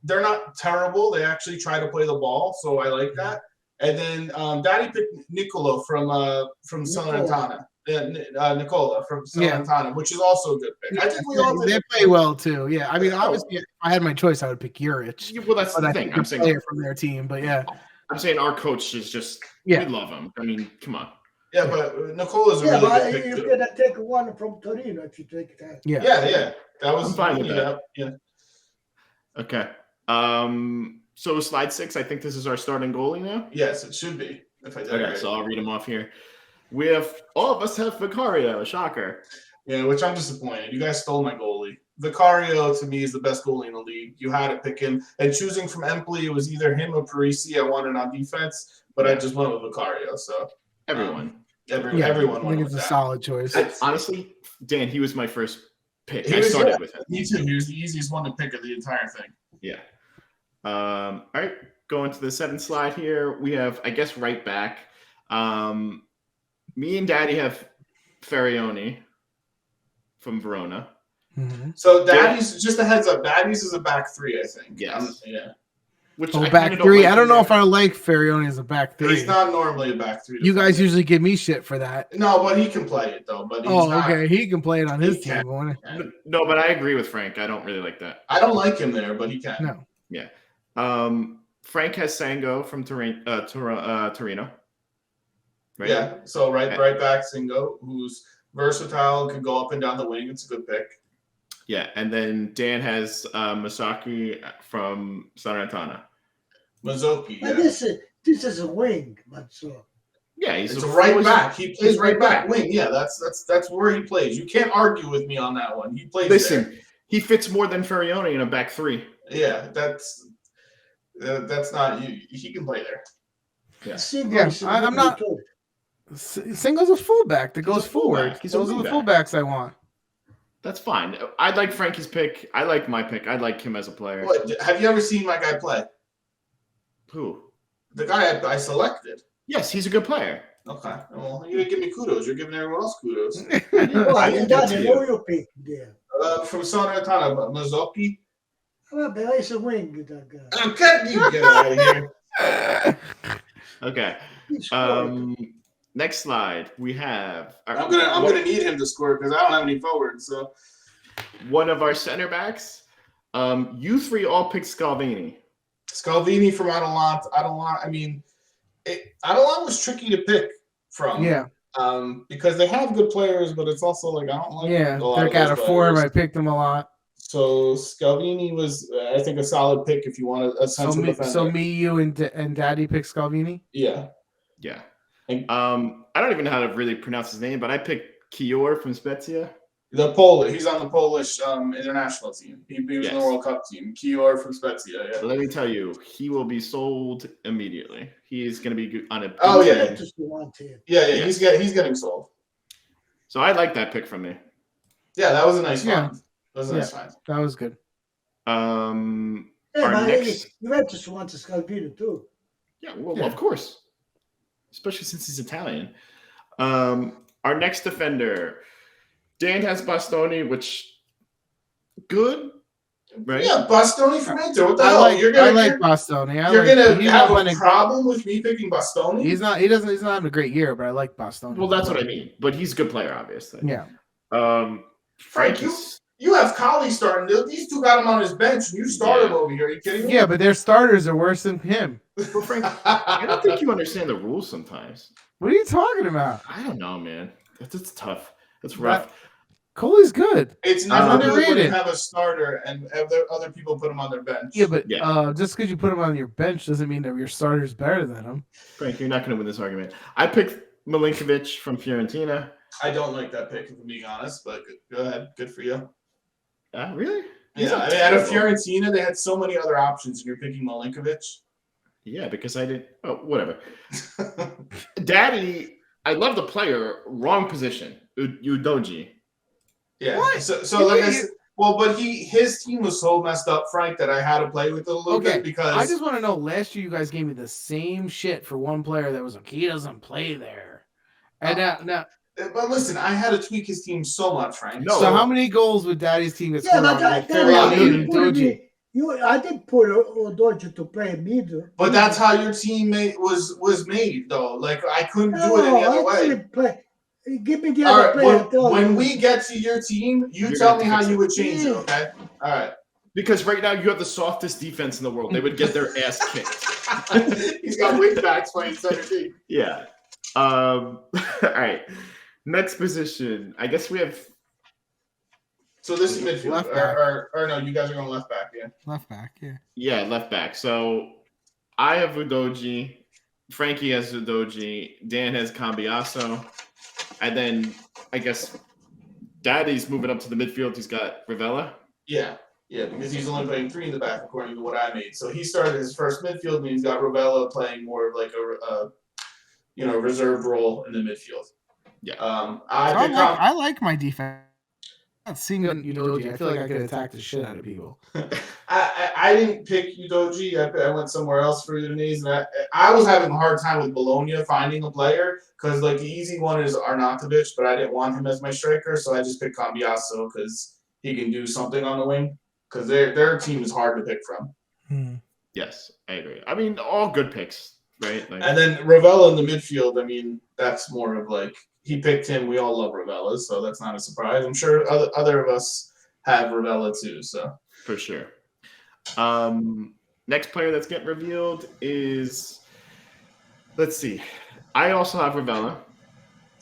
B: They're not terrible. They actually try to play the ball, so I like that. And then Daddy picked Nicola from Salernitana. Nicola from Salernitana, which is also a good pick. I think we all
A: they play well too. Yeah, I mean, obviously, if I had my choice, I would pick Juric.
C: Well, that's the thing. I'm saying
A: player from their team, but yeah,
C: I'm saying our coach is just we love him. I mean, come on.
B: Yeah, but Nicola's a really good pick
D: you
B: too.
D: can take one from Torino if you take that.
A: Yeah.
B: That was
C: I'm fine with that.
B: Yeah.
C: Okay. So slide 6, I think this is our starting goalie now.
B: Yes, it should be. If I did it right.
C: So I'll read them off here. We have all of us have Vicario, shocker.
B: Yeah, which I'm disappointed. You guys stole my goalie. Vicario to me is the best goalie in the league. You had to pick him. And choosing from Empoli, it was either him or Parisi. I wanted on defense, but I just went with Vicario. So
C: everyone
A: I think it's a solid choice.
C: Honestly, Dan, he was my first pick. I started with him.
B: Me too. He was the easiest one to pick of the entire thing.
C: Yeah. All right. Going to the 7th slide here. We have, I guess, right back. Me and Daddy have Ferrioni from Verona.
B: So Daddy's, just a heads up, Daddy's is a back 3, I think.
C: Yes. Which
A: back 3. I don't know if I like Ferrioni as a back 3.
B: He's not normally a back 3.
A: You guys usually give me shit for that.
B: No, but he can play it though. But he's
A: okay, he can play it on his team.
C: No, but I agree with Frank. I don't really like that.
B: I don't like him there, but he can.
A: No.
C: Yeah. Frank has Sango from Torino. Right?
B: Yeah. So right back Singo, who's versatile, can go up and down the wing. It's a good pick.
C: Yeah, and then Dan has Masaki from Salernitana.
B: Mazzocchi.
D: But this is a wing, Mazzo.
C: Yeah, he's
B: a right back. He plays right back wing. Yeah, that's where he plays. You can't argue with me on that one. He plays.
C: Listen,
B: there.
C: He fits more than Ferrioni in a back 3.
B: Yeah, that's not you. He can play there.
C: Yeah,
A: I'm not. Singo's a fullback that goes forward. Those are the fullbacks I want.
C: That's fine. I like Frankie's pick. I like my pick. I like him as a player.
B: What, have you ever seen my guy play?
C: Who?
B: The guy I selected.
C: Yes, he's a good player.
B: Okay. Well, you didn't give me kudos. You're giving everyone else kudos.
D: Who you pick there?
B: From Salernitana, Mazzocchi.
D: Vabbè, it's a wing, that guy.
B: I'm cutting you. Get out of here.
C: Okay.
D: He scored.
C: Next slide. We have
B: I'm gonna need him to score because I don't have any forwards. So
C: one of our center backs. You three all picked Scalvini.
B: Scalvini from Atalanta. I mean, Atalanta was tricky to pick from.
A: Yeah.
B: Because they have good players, but it's also like I don't like
A: Yeah,
B: a lot
A: they're
B: of
A: out
B: those
A: of form.
B: players.
A: I picked them a lot.
B: So Scalvini was, I think, a solid pick if you want a central defender.
A: So me, you, and Daddy picked Scalvini.
B: Yeah.
C: Yeah. I don't even know how to really pronounce his name, but I picked Kior from Spezia.
B: He's on the Polish international team. He was in the World Cup team. Kior from Spezia. Yeah.
C: Let me tell you, he will be sold immediately. He is going to be on a.
B: Oh yeah.
D: Yeah.
B: He's getting sold.
C: So I like that pick from me.
B: Yeah, that was a nice find. That was a nice find.
A: That was good.
D: Juventus wants Scalvini too.
C: Yeah, well, of course. Especially since he's Italian. Our next defender, Dan has Bastoni, which good, right?
B: Yeah, Bastoni from Inter. What the
A: I
B: hell?
A: like Bastoni.
B: You're gonna have a problem with me picking Bastoni?
A: He's not having a great year, but I like Bastoni.
C: Well, that's what I mean. But he's a good player, obviously.
A: Yeah.
B: Frank, you have Collie starting. These two got him on his bench, and you start him over here. Are you kidding me?
A: Yeah, but their starters are worse than him.
C: Well, Frank, I don't think you understand the rules sometimes.
A: What are you talking about?
C: I don't know, man. It's tough. It's rough.
A: Coley's good.
B: It's never good when you have a starter and other people put him on their bench.
A: Yeah, but just because you put him on your bench doesn't mean that your starter's better than him.
C: Frank, you're not going to win this argument. I picked Milinkovic from Fiorentina.
B: I don't like that pick, if I'm being honest, but go ahead. Good for you.
C: Really?
B: Yeah, I mean, out of Fiorentina, they had so many other options, and you're picking Milinkovic.
C: Yeah, because I did. Oh, whatever. Daddy, I love the player. Wrong position. Udoji.
B: Yeah. What? So like I said, but his team was so messed up, Frank, that I had to play with it a little bit because
A: I just want to know. Last year, you guys gave me the same shit for one player that was like he doesn't play there, and now.
B: But listen, I had to tweak his team so much, Frank.
A: No. So how many goals would Daddy's team get?
D: Yeah, but I didn't put Udoji to play mid.
B: But that's how your team was made, though. Like I couldn't do it any other way.
D: Play. Give me the other player.
B: When we get to your team, you tell me how you would change it, okay? All right.
C: Because right now you have the softest defense in the world. They would get their ass kicked.
B: He's got wing backs playing center team.
C: Yeah. All right. Next position. I guess we have.
B: So this is midfield. Or no, you guys are going left back, yeah.
A: Left back, yeah.
C: Yeah, left back. So I have Udoji. Frankie has Udoji. Dan has Cambiasso. And then I guess Daddy's moving up to the midfield. He's got Ravella.
B: Yeah, because he's only playing 3 in the back according to what I made. So he started his first midfield, and he's got Ravella playing more of like a reserve role in the midfield.
C: Yeah.
A: I like my defense. Seeing Udoji, I feel like I could attack the shit out of people.
B: I didn't pick Udoji. I went somewhere else for Udinese, and I was having a hard time with Bologna finding a player because like the easy one is Arnautovic, but I didn't want him as my striker, so I just picked Cambiasso because he can do something on the wing. Because their team is hard to pick from.
C: Yes, I agree. I mean, all good picks, right? Like,
B: and then Ravella in the midfield. I mean, that's more of like. He picked him. We all love Ravella, so that's not a surprise. I'm sure other of us have Ravella too. So
C: for sure. Next player that's getting revealed is, let's see. I also have Ravella.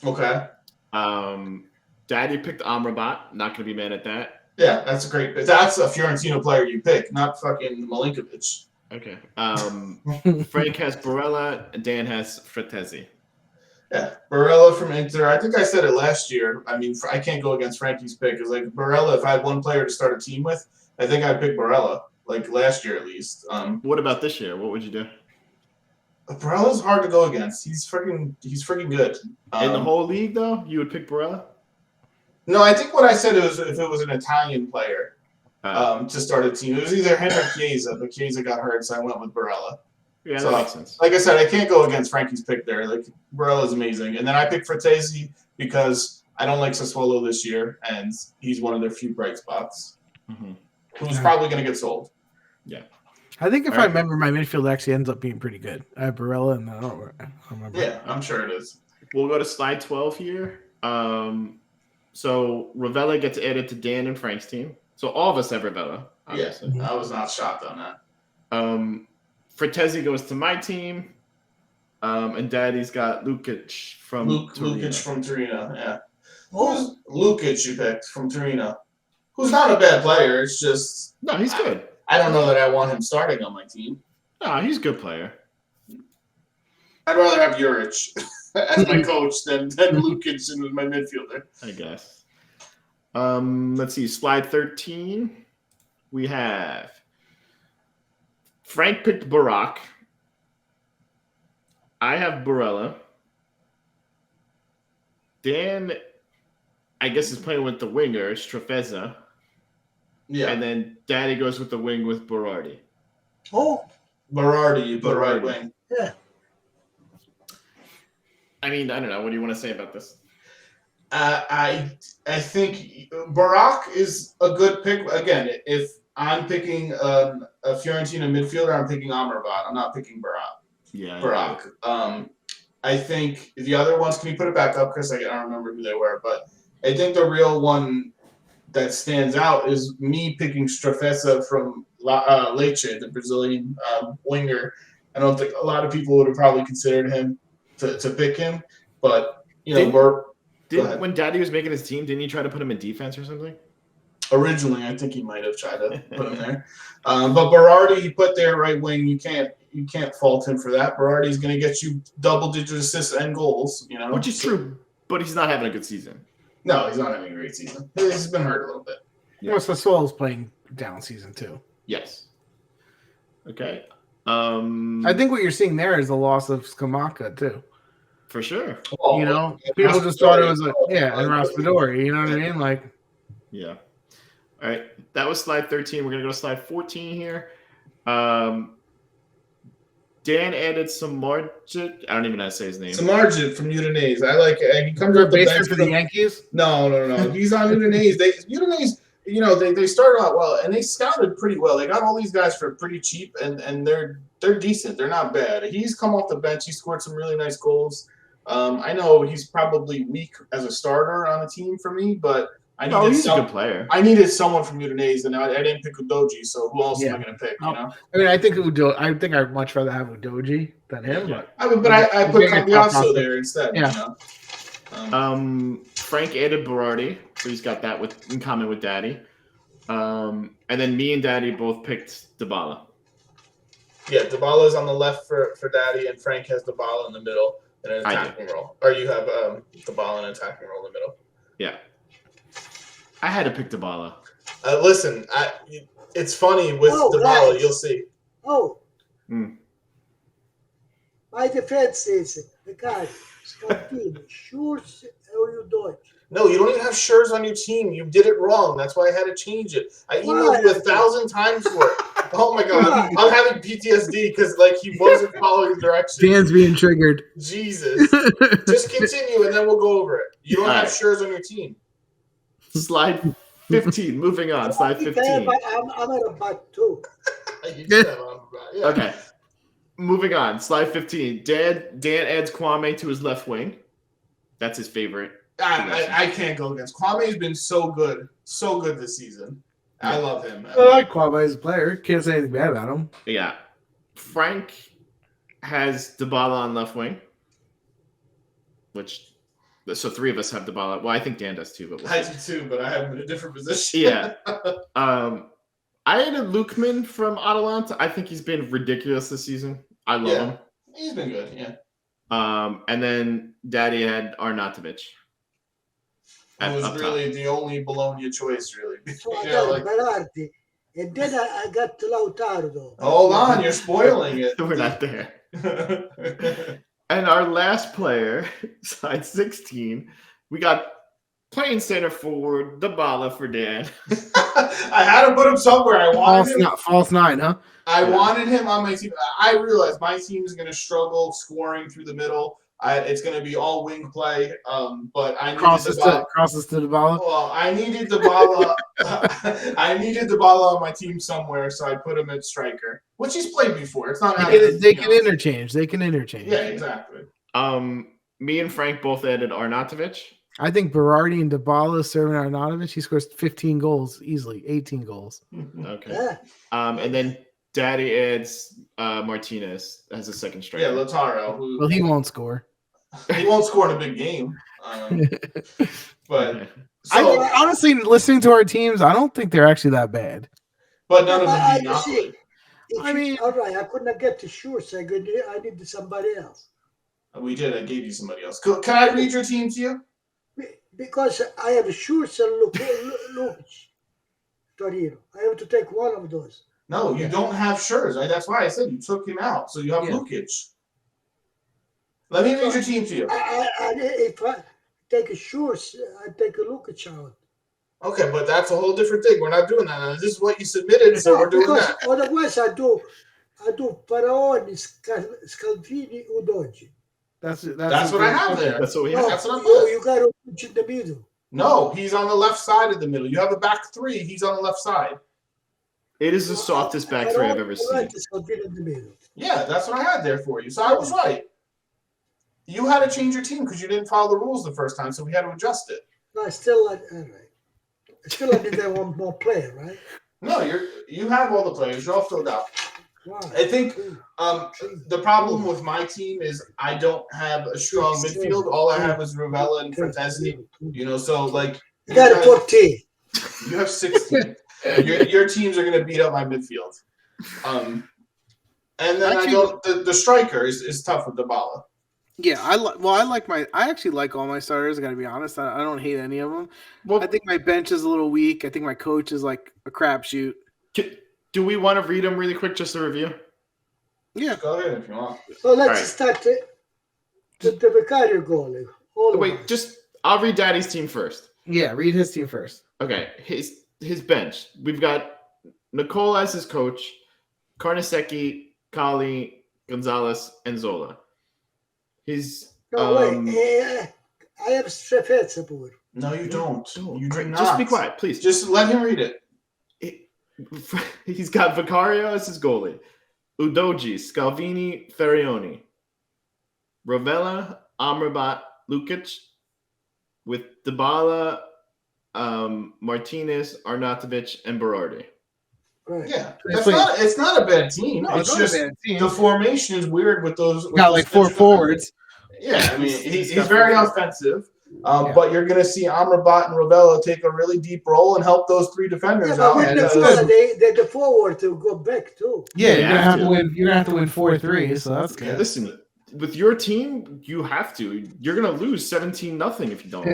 B: Okay.
C: Daddy picked Amrabat. Not going to be mad at that.
B: Yeah, that's a great. That's a Fiorentino player you pick, not fucking Milinkovic.
C: Okay. Frank has Barella. And Dan has Fratesi.
B: Yeah, Barella from Inter. I think I said it last year. I mean, I can't go against Frankie's pick. Because, like, Barella, if I had one player to start a team with, I think I'd pick Barella, like last year at least.
C: What about this year? What would you do?
B: Barella's hard to go against. He's freaking good.
C: In the whole league, though, you would pick Barella?
B: No, I think what I said was if it was an Italian player to start a team. It was either him or Chiesa, but Chiesa got hurt, so I went with Barella.
C: Yeah,
B: so,
C: that makes sense.
B: Like I said, I can't go against Frankie's pick there. Like Barella's amazing, and then I picked Fratesi because I don't like Sassuolo this year, and he's one of their few bright spots. Who's probably going to get sold.
C: Yeah.
A: I think if
C: All
A: I
C: right.
A: remember, my midfield actually ends up being pretty good. I have Barella, and I don't remember.
B: Yeah, I'm sure it is.
C: We'll go to slide 12 here. So Ravella gets added to Dan and Frank's team. So all of us have Ravella, obviously.
B: Yeah, I was not shocked on that.
C: Fratesi goes to my team. And Daddy's got Lukic from Torino.
B: Lukic from Torino, yeah.
D: Oh,
B: Who's Lukic you picked from Torino? Who's not a bad player. It's just
C: No, he's good.
B: I don't know that I want him starting on my team.
C: No, he's a good player.
B: I'd rather have Juric as my coach than Lukic as my midfielder.
C: I guess. Let's see. Slide 13. We have Frank picked Barack. I have Barella. Dan, I guess, is playing with the winger, Strafezza.
B: Yeah,
C: And then Daddy goes with the wing with Berardi.
B: Berardi, but right
C: Berardi.
B: wing.
D: yeah.
C: I mean, I don't know. What do you want to say about this?
B: I think Barak is a good pick. Again, if I'm picking a Fiorentina midfielder, I'm picking Amrabat. I'm not picking Barak.
C: Yeah.
B: Barak. I think the other ones. Can you put it back up, Chris? I don't remember who they were, but I think the real one that stands out is me picking Strafezza from Lecce, the Brazilian winger. I don't think a lot of people would have probably considered him to pick him, but
C: when Daddy was making his team, didn't he try to put him in defense or something?
B: Originally, I think he might have tried to put him there, but Berardi he put there right wing. You can't fault him for that. Berardi's going to get you double-digit assists and goals.
C: Which is true, but he's not having a good season.
B: No, he's not having a great season. He's been hurt a little bit.
A: Yeah. Sassuolo's playing down season too.
C: Yes. Okay.
A: I think what you're seeing there is the loss of Scamacca too.
C: For sure.
A: People just thought it was and Raspadori. You know what I mean? Like,
C: yeah. All right. That was slide 13. We're gonna go to slide 14 here. Dan added Samardzic. I don't even know how to say his name.
B: Samardzic from Udinese. I like it. He comes up the bench
A: for the Yankees.
B: No. He's on Udinese. Udinese, they started out well and they scouted pretty well. They got all these guys for pretty cheap and they're decent. They're not bad. He's come off the bench. He scored some really nice goals. I know he's probably weak as a starter on a team for me, but
C: he's a good player.
B: I needed someone from Udinese, and I didn't pick Udoji, so who else am I going to pick?
A: I mean, I think I'd much rather have Udoji than him.
C: Yeah.
B: But I put Cambiasso there instead.
A: Yeah.
C: Frank added Berardi, so he's got that in common with Daddy. And then me and Daddy both picked Dybala.
B: Yeah, Dybala's on the left for Daddy, and Frank has Dybala in the middle in an attacking role. Or you have Dybala in an attacking role in the middle.
C: Yeah. I had to pick Dybala.
B: Listen, it's funny with Dybala.
D: Guys.
B: You'll see.
D: My defense is the guy, Scalpini, Schurz, or Udoji.
B: No, you don't even have Schurz on your team. You did it wrong. That's why I had to change it. I emailed you 1,000 times for it. Oh my God, I'm having PTSD because he wasn't following directions.
A: Dan's being triggered.
B: Jesus, just continue and then we'll go over it. You don't have Schurz on your team.
C: Slide 15. Moving on. Slide 15.
D: I'm at a butt too.
C: Okay. Moving on. Slide 15. Dan adds Kwame to his left wing. That's his favorite.
B: I can't go against Kwame. Has been so good this season. I love him.
A: I like Kwame as a player. Can't say anything bad about him.
C: Yeah. Frank has Dybala on left wing, so three of us have Dybala. Well, I think Dan does too, but
B: I do too, but I have him in a different position.
C: Yeah. I added Lukman from Atalanta. I think he's been ridiculous this season. I love him.
B: He's been good, yeah.
C: And then Daddy had Arnautovic.
B: It was really the only Bologna choice, really.
D: So I got Berardi, and then I got Lautaro. Though.
B: Hold on, you're spoiling it.
C: We're not there. And our last player, side 16, we got playing center forward, Dybala for Dan.
B: I had to put him somewhere. I wanted him.
A: False nine, huh?
B: I wanted him on my team. I realized my team is going to struggle scoring through the middle. It's going to be all wing play. But I needed
A: Crosses to the ball.
B: Well, I needed Dybala. I needed Dybala on my team somewhere, so I put him at striker, which he's played before. It's not.
A: They can interchange.
B: Yeah, exactly.
C: Me and Frank both added Arnautovic.
A: I think Berardi and Dybala serving Arnautovic. He scores 15 goals easily, 18 goals.
C: Okay.
D: Yeah.
C: And then Daddy adds Martinez as a second striker.
B: Yeah, Lautaro.
A: Well, he won't score.
B: He won't score in a big game. But so,
A: honestly, listening to our teams, I don't think they're actually that bad.
B: But none of them beat Napoli.
D: All right, I couldn't get the shoes. I needed somebody else.
B: We did. I gave you somebody else. Can I read your team to you?
D: Because I have shoes and Lukic. Torino. I have to take one of those.
B: No, you don't have Schurz. That's why I said you took him out. So you have Lukic. Let me read your team to you.
D: If I take a shoes, I take a Lukic out.
B: Okay, but that's a whole different thing. We're not doing that. This is what you submitted, so we're doing that.
D: Otherwise, I do Faraoni, Scalvini, Udogi.
B: That's what I have there.
C: That's what we have.
B: That's what I'm doing.
D: You got Udogi in the middle.
B: No, he's on the left side of the middle. You have a back three. He's on the left side.
C: It is the softest back three I've ever seen.
B: Yeah, that's what I had there for you. So I was right. You had to change your team because you didn't follow the rules the first time, so we had to adjust it.
D: No, I still need that one more player, right?
B: No, you have all the players. You're all filled out.
D: Wow.
B: I think the problem with my team is I don't have a strong midfield. All I have is Ravella and Frattesi. So like
D: you got a 14.
B: You have 16. Your teams are going to beat up my midfield. And then I go the striker is tough with Dybala.
A: Yeah, I actually like all my starters. I got to be honest. I don't hate any of them. Well, I think my bench is a little weak. I think my coach is like a crapshoot.
C: Do we want to read them really quick, just a review?
B: Yeah, go ahead if you want.
D: So let's start the Vicario goalie.
C: Wait, I'll read Daddy's team first.
A: Yeah, read his team first.
C: Okay, his bench. We've got Nicole as his coach, Carnesecchi, Kali, Gonzalez, and Zola. Wait,
D: I have Strefezza.
B: No, you don't. You do not.
C: Just be quiet, please.
B: Just let him read it.
C: He's got Vicario as his goalie, Udogi, Scalvini, Farioni, Rovella, Amrabat, Lukic, with Dybala, Martinez, Arnautovic, and Berardi.
D: Right.
B: Yeah, it's not a bad team.
A: No,
B: it's just the formation is weird with those.
A: Got like four forwards.
B: Yeah, I mean he's very offensive. But you're going to see Amrabat and Rovella take a really deep role and help those three defenders out.
D: With the forward to go back too.
A: Yeah, you're gonna have to win. You're gonna have to win 4-3. So that's good.
C: Listen, with your team, you have to. You're gonna lose 17-0 if you don't.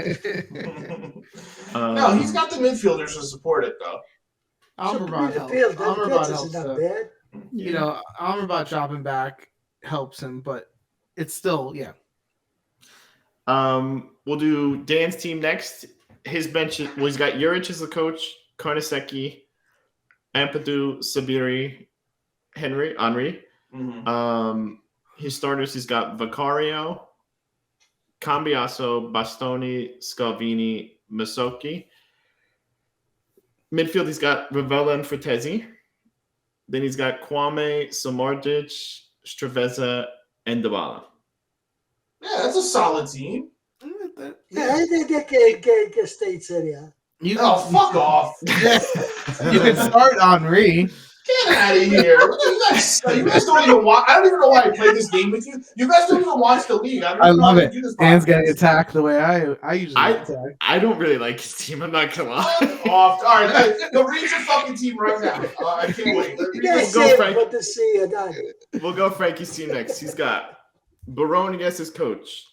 B: No, he's got the midfielders to support it though.
A: Amrabat helps. Amrabat helps. Not bad. Amrabat dropping back helps him, but it's still
C: We'll do Dan's team next. His bench, he's got Juric as the coach, Carnesecchi, Ampadu, Sabiri, Henry.
B: Mm-hmm.
C: His starters, he's got Vicario, Cambiaso, Bastoni, Scalvini, Masocchi. Midfield, he's got Ravella and Frattesi. Then he's got Kwame, Samardzic, Strefezza, and Dybala.
B: Yeah, that's a solid team.
D: Yeah, I think they can stay in Serie A.
B: Fuck off.
A: You can start Henri.
B: Get out of here. You guys don't even watch. I don't even know why I play this game with you. You guys don't even watch the league.
A: I love it. Dan's getting attacked the way I usually attack.
C: I don't really like his team. I'm not going to lie.
B: All right, go read your fucking team right now. I can't wait.
C: We'll go Frankie's team next. He's got Baroni as his coach.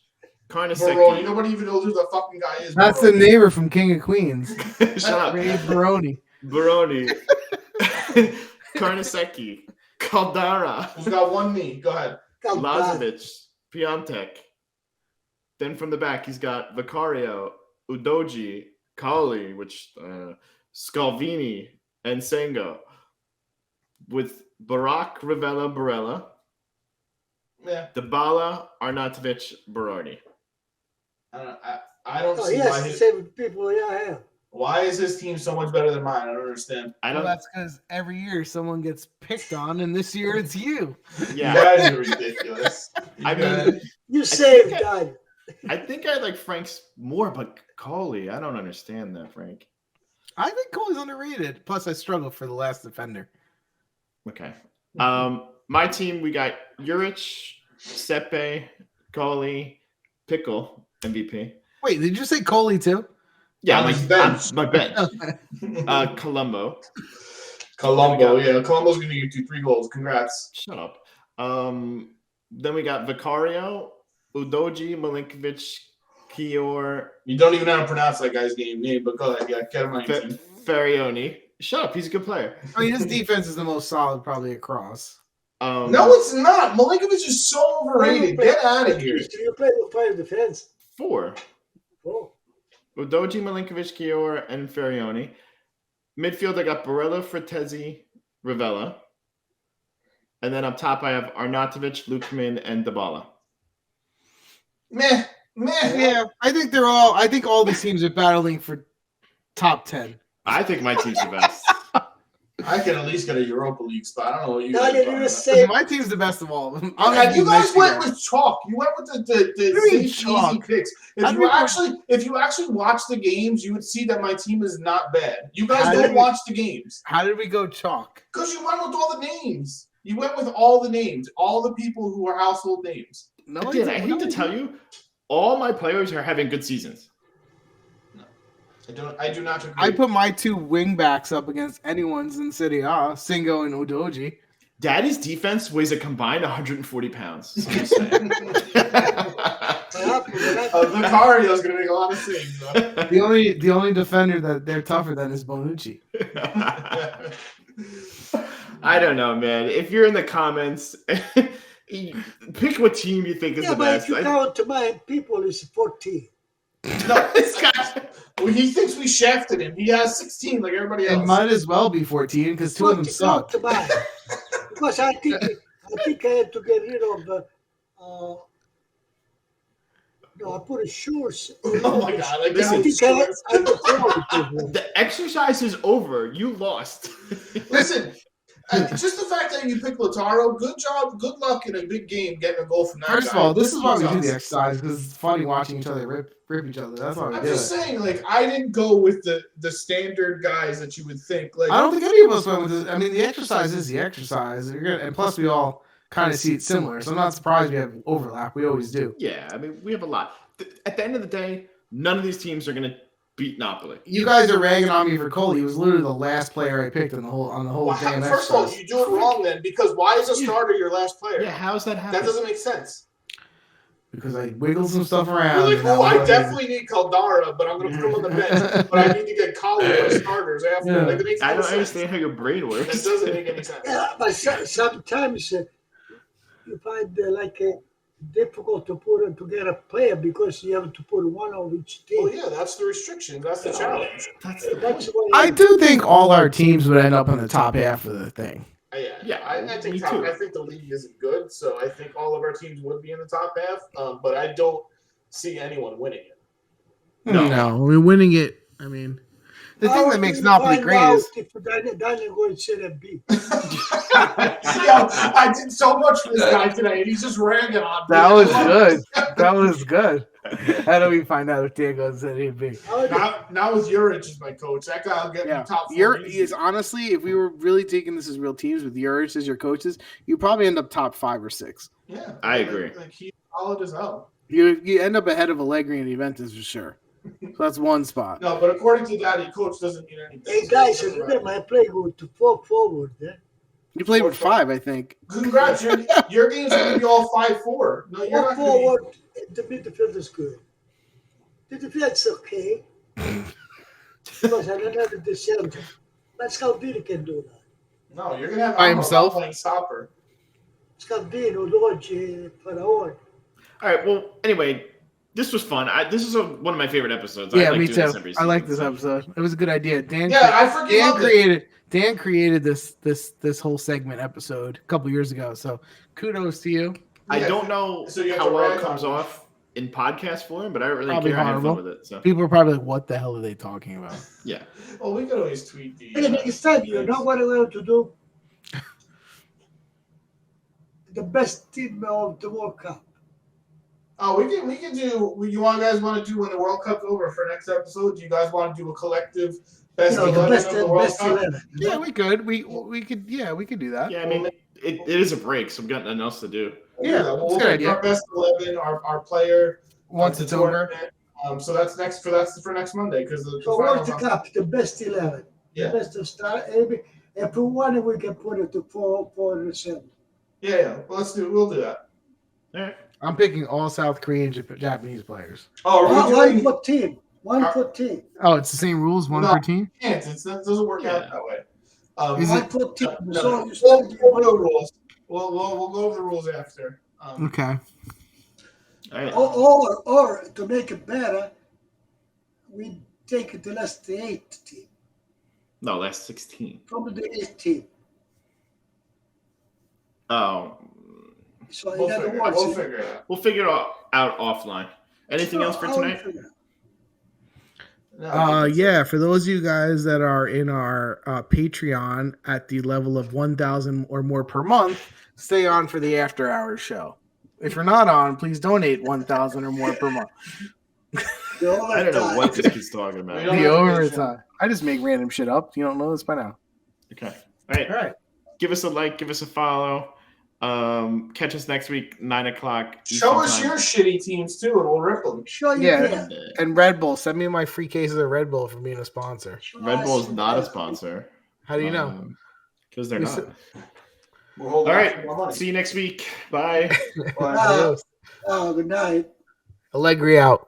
B: Baroni. Nobody even knows who the fucking guy is.
A: That's
B: Baroni.
A: the neighbor from King of Queens.
C: Shut up.
A: Baroni.
C: Carnesecchi. Caldara.
B: Who's got one knee? Go ahead.
C: Lazovic. Piontek. Then from the back, he's got Vicario, Udogi, Kali, Scalvini, and Sengo. With Barak, Ravella, Barella.
B: Yeah.
C: Dybala, Arnautovic, Berardi.
B: I don't
D: Oh,
B: see
D: yes, the same people. Yeah, I have.
B: why is his team so much better than mine? I don't understand.
C: I
A: Well,
C: don't.
A: that's because every year someone gets picked on, and this year it's you.
C: Yeah.
B: You guys are ridiculous.
C: I mean,
D: You saved
C: think
D: God.
C: I think I like Frank's more, but Coley, I don't understand that, Frank.
A: I think Cole's underrated. Plus, I struggle for the last defender.
C: Okay. My team, we got Juric, Sepe, Coley, Pickle, MVP.
A: Wait, did you say Coley too?
C: Yeah,
B: On his bench.
C: my bench. Colombo.
B: Colombo, yeah. Colombo's going to get you 3 goals. Congrats.
C: Shut up. Then we got Vicario, Udoji, Milinkovic, Kior.
B: You don't even know how to pronounce that guy's name, but go ahead. Yeah, get him on your team.
C: Farioni. Shut up. He's a good player.
A: I mean, his defense is the most solid probably across.
B: No, it's not. Milinkovic is so overrated. Get out of here.
D: You play with 5 defense.
C: 4.
D: Oh.
C: Udoji, Milinkovic, Kior, and Farioni. Midfield, I got Barella, Fratesi, Ravella. And then up top, I have Arnautovic, Lukman, and Dybala.
B: Meh.
A: Yeah, I think all these teams are battling for top 10.
C: I think my team's the best.
B: I can at least get a Europa League spot. I don't know what you
D: No,
B: guys
D: they
B: are
D: didn't
B: talking
D: say.
A: My team's the best of all of them.
B: about. You guys went with chalk. You went with the easy picks. If you actually watch the games, you would see that my team is not bad. You guys don't watch the games.
A: How did we go chalk?
B: Because you went with all the names. You went with all the names, all the people who are household names.
A: No,
C: Again, I hate to tell you, all my players are having good seasons.
B: I do not agree.
A: I put my 2 wing backs up against anyone's in Serie A, Singo and Udoji.
C: Daddy's defense weighs a combined 140 pounds. So I'm just saying.
B: Vicario's going to make a lot of saves.
A: The only defender that they're tougher than is Bonucci.
C: I don't know, man. If you're in the comments, pick what team you think is the
D: But
C: best.
D: if you count to my people, it's 14.
B: No, this guy. Well, he thinks we shafted him. He has 16 like everybody else.
A: It might as well be 14 because 2 of them suck.
D: To buy. Because I think I had to get rid of. No, I put a shorts.
B: Oh my God! Like,
C: Listen,
B: listen,
C: the exercise is over. You lost.
B: just the fact that you picked Lautaro, good job, good luck in a big game getting a goal from that guy.
A: First of all, this is why we do the exercise because it's funny watching each other rip each other. That's why we
B: I'm
A: do
B: just
A: it.
B: saying, like, I didn't go with the standard guys that you would think. Like,
A: I don't think any of us went with this. I mean, the exercise is the exercise. And plus, we all kind of see it similar. So I'm not surprised we have overlap. We always do.
C: Yeah, I mean, we have a lot. At the end of the day, none of these teams are going to beat Napoli.
A: You guys are ragging on me for Cole. He was literally the last player I picked on the whole damn exercise.
B: First of all, you do it wrong then, because why is a starter your last player?
C: Yeah, how is that happening?
B: That doesn't make sense.
A: Because I wiggled some stuff around.
B: You're like, oh, I definitely need Caldara, but I'm going to put him on the bench. But I need to get Collie as starters after.
A: Yeah.
B: Like, it makes
C: I
B: no
C: don't
B: sense.
C: understand how your brain works.
B: That doesn't make any sense.
D: Yeah, but sometimes you find difficult to put together a player because you have to put one of each team.
B: Well, yeah, that's the restriction. That's the challenge.
D: That's what
A: I do think all our teams would end up in the top half of the thing.
B: Yeah, I
C: me
B: think
C: too.
B: I think the league isn't good, so I think all of our teams would be in the top half. But I don't see anyone winning it.
A: No, we're winning it. I mean, the thing that makes Napoli great is
D: if Daniel going to Serie B.
B: I did so much for this guy today, and he's just ragging on me.
A: that was good. That was good. How do we find out if Diego's Serie B?
B: Now with Juric as my coach, that guy will get me top 4.
A: Is honestly, if we were really taking this as real teams with Juric as your coaches, you probably end up top 5 or 6.
B: Yeah,
C: I agree.
B: Like he's solid as hell.
A: You end up ahead of Allegri and Juventus for sure. So that's one spot.
B: No, but according to Daddy, coach doesn't mean anything.
D: Hey guys, remember I play good to 4 forward. Yeah?
A: You played with 5, I think.
B: Congrats, your game's going to be all 5-4. No, you're
D: 4
B: not going
D: forward. The midfield is good. The defense okay. Because I don't have the center. But Scaldini can do that.
B: No, you're going to have
A: By himself?
B: playing stopper.
D: Scaldini, Udoji, Faraon.
C: All right, well, anyway, this was fun. This is one of my favorite episodes.
A: Yeah,
C: I like
A: me
C: doing
A: too.
C: this every
A: I like
C: season,
A: this
C: so.
A: episode. It was a good idea. Dan created this whole segment episode a couple years ago. So kudos to you.
C: I don't know
B: So you have
C: how
B: to
C: well it
B: rag
C: comes
B: on it.
C: off in podcast form, but I don't really
A: Probably
C: care. I had fun
A: horrible.
C: with it. So
A: People are probably like, "What the hell are they talking about?"
C: yeah.
B: Well, we could always tweet the.
D: Hey, next time, you know what we're going to do? The best team of the World Cup.
B: Oh, we can do. You guys want to do when the World Cup's over for next episode? Do you guys want to do a collective best
D: The
B: 11
D: best,
B: of the World
D: best
B: Cup?
D: 11.
A: Yeah, we could. We could. Yeah, we could do that.
C: Yeah, I mean, it is a break, so we've got nothing else to do.
B: We'll do
A: Yeah,
B: that.
A: that's a
B: We'll
A: good
B: pick
A: idea.
B: our best 11, our player
A: Once
B: the
A: it's over.
B: tournament. So that's for next Monday because the
D: So World
B: finals.
D: Cup, the best 11.
B: Yeah.
D: The best of start. And for one, we can put it to 4%.
B: Yeah. Well, we'll do that.
C: All right.
A: I'm picking all South Korean Japanese players.
B: Oh, are we
D: One
B: doing?
D: for team. One for team.
A: Oh, it's the same rules, one
B: No.
A: per team.
B: Can't. It doesn't work out that way.
A: Is
D: One
A: it-
D: for team.
B: No,
D: So
B: we'll
D: you
B: go
D: start
B: over the rules. We'll go over the rules after.
A: Okay.
C: All right.
D: or to make it better, we take the last 8 team
C: No, last 16.
D: from the 8th team.
C: Oh,
D: So
B: We'll
D: in other
B: figure,
D: words,
B: we'll figure it out.
C: we'll figure it out offline. Anything else for tonight?
B: No,
A: Yeah, for those of you guys that are in our Patreon at the level of 1,000 or more per month, stay on for the after hours show. If you're not on, please donate 1,000 or more per month.
C: I don't know what this kid's talking about.
B: We don't
A: The
B: have to
A: overtime. I just make random shit up. You don't know this by now.
C: Okay. All right.
A: All right.
C: Give us a like. Give us a follow. Catch us next week, 9:00.
B: Show
C: Eastern
B: us
C: time.
B: your shitty teams too, and we'll rip them.
D: Sure you
A: Yeah.
D: can.
A: And Red Bull. Send me my free cases of Red Bull for being a sponsor.
D: Show
C: Red Bull
D: us
C: is not a
D: your-
C: sponsor.
A: How do you know?
C: Because they're
A: We
C: not.
A: said-
B: We're holding
C: All
B: out
C: right.
B: for more money.
C: See you next week. Bye.
B: Bye.
D: Good night.
A: Allegri out.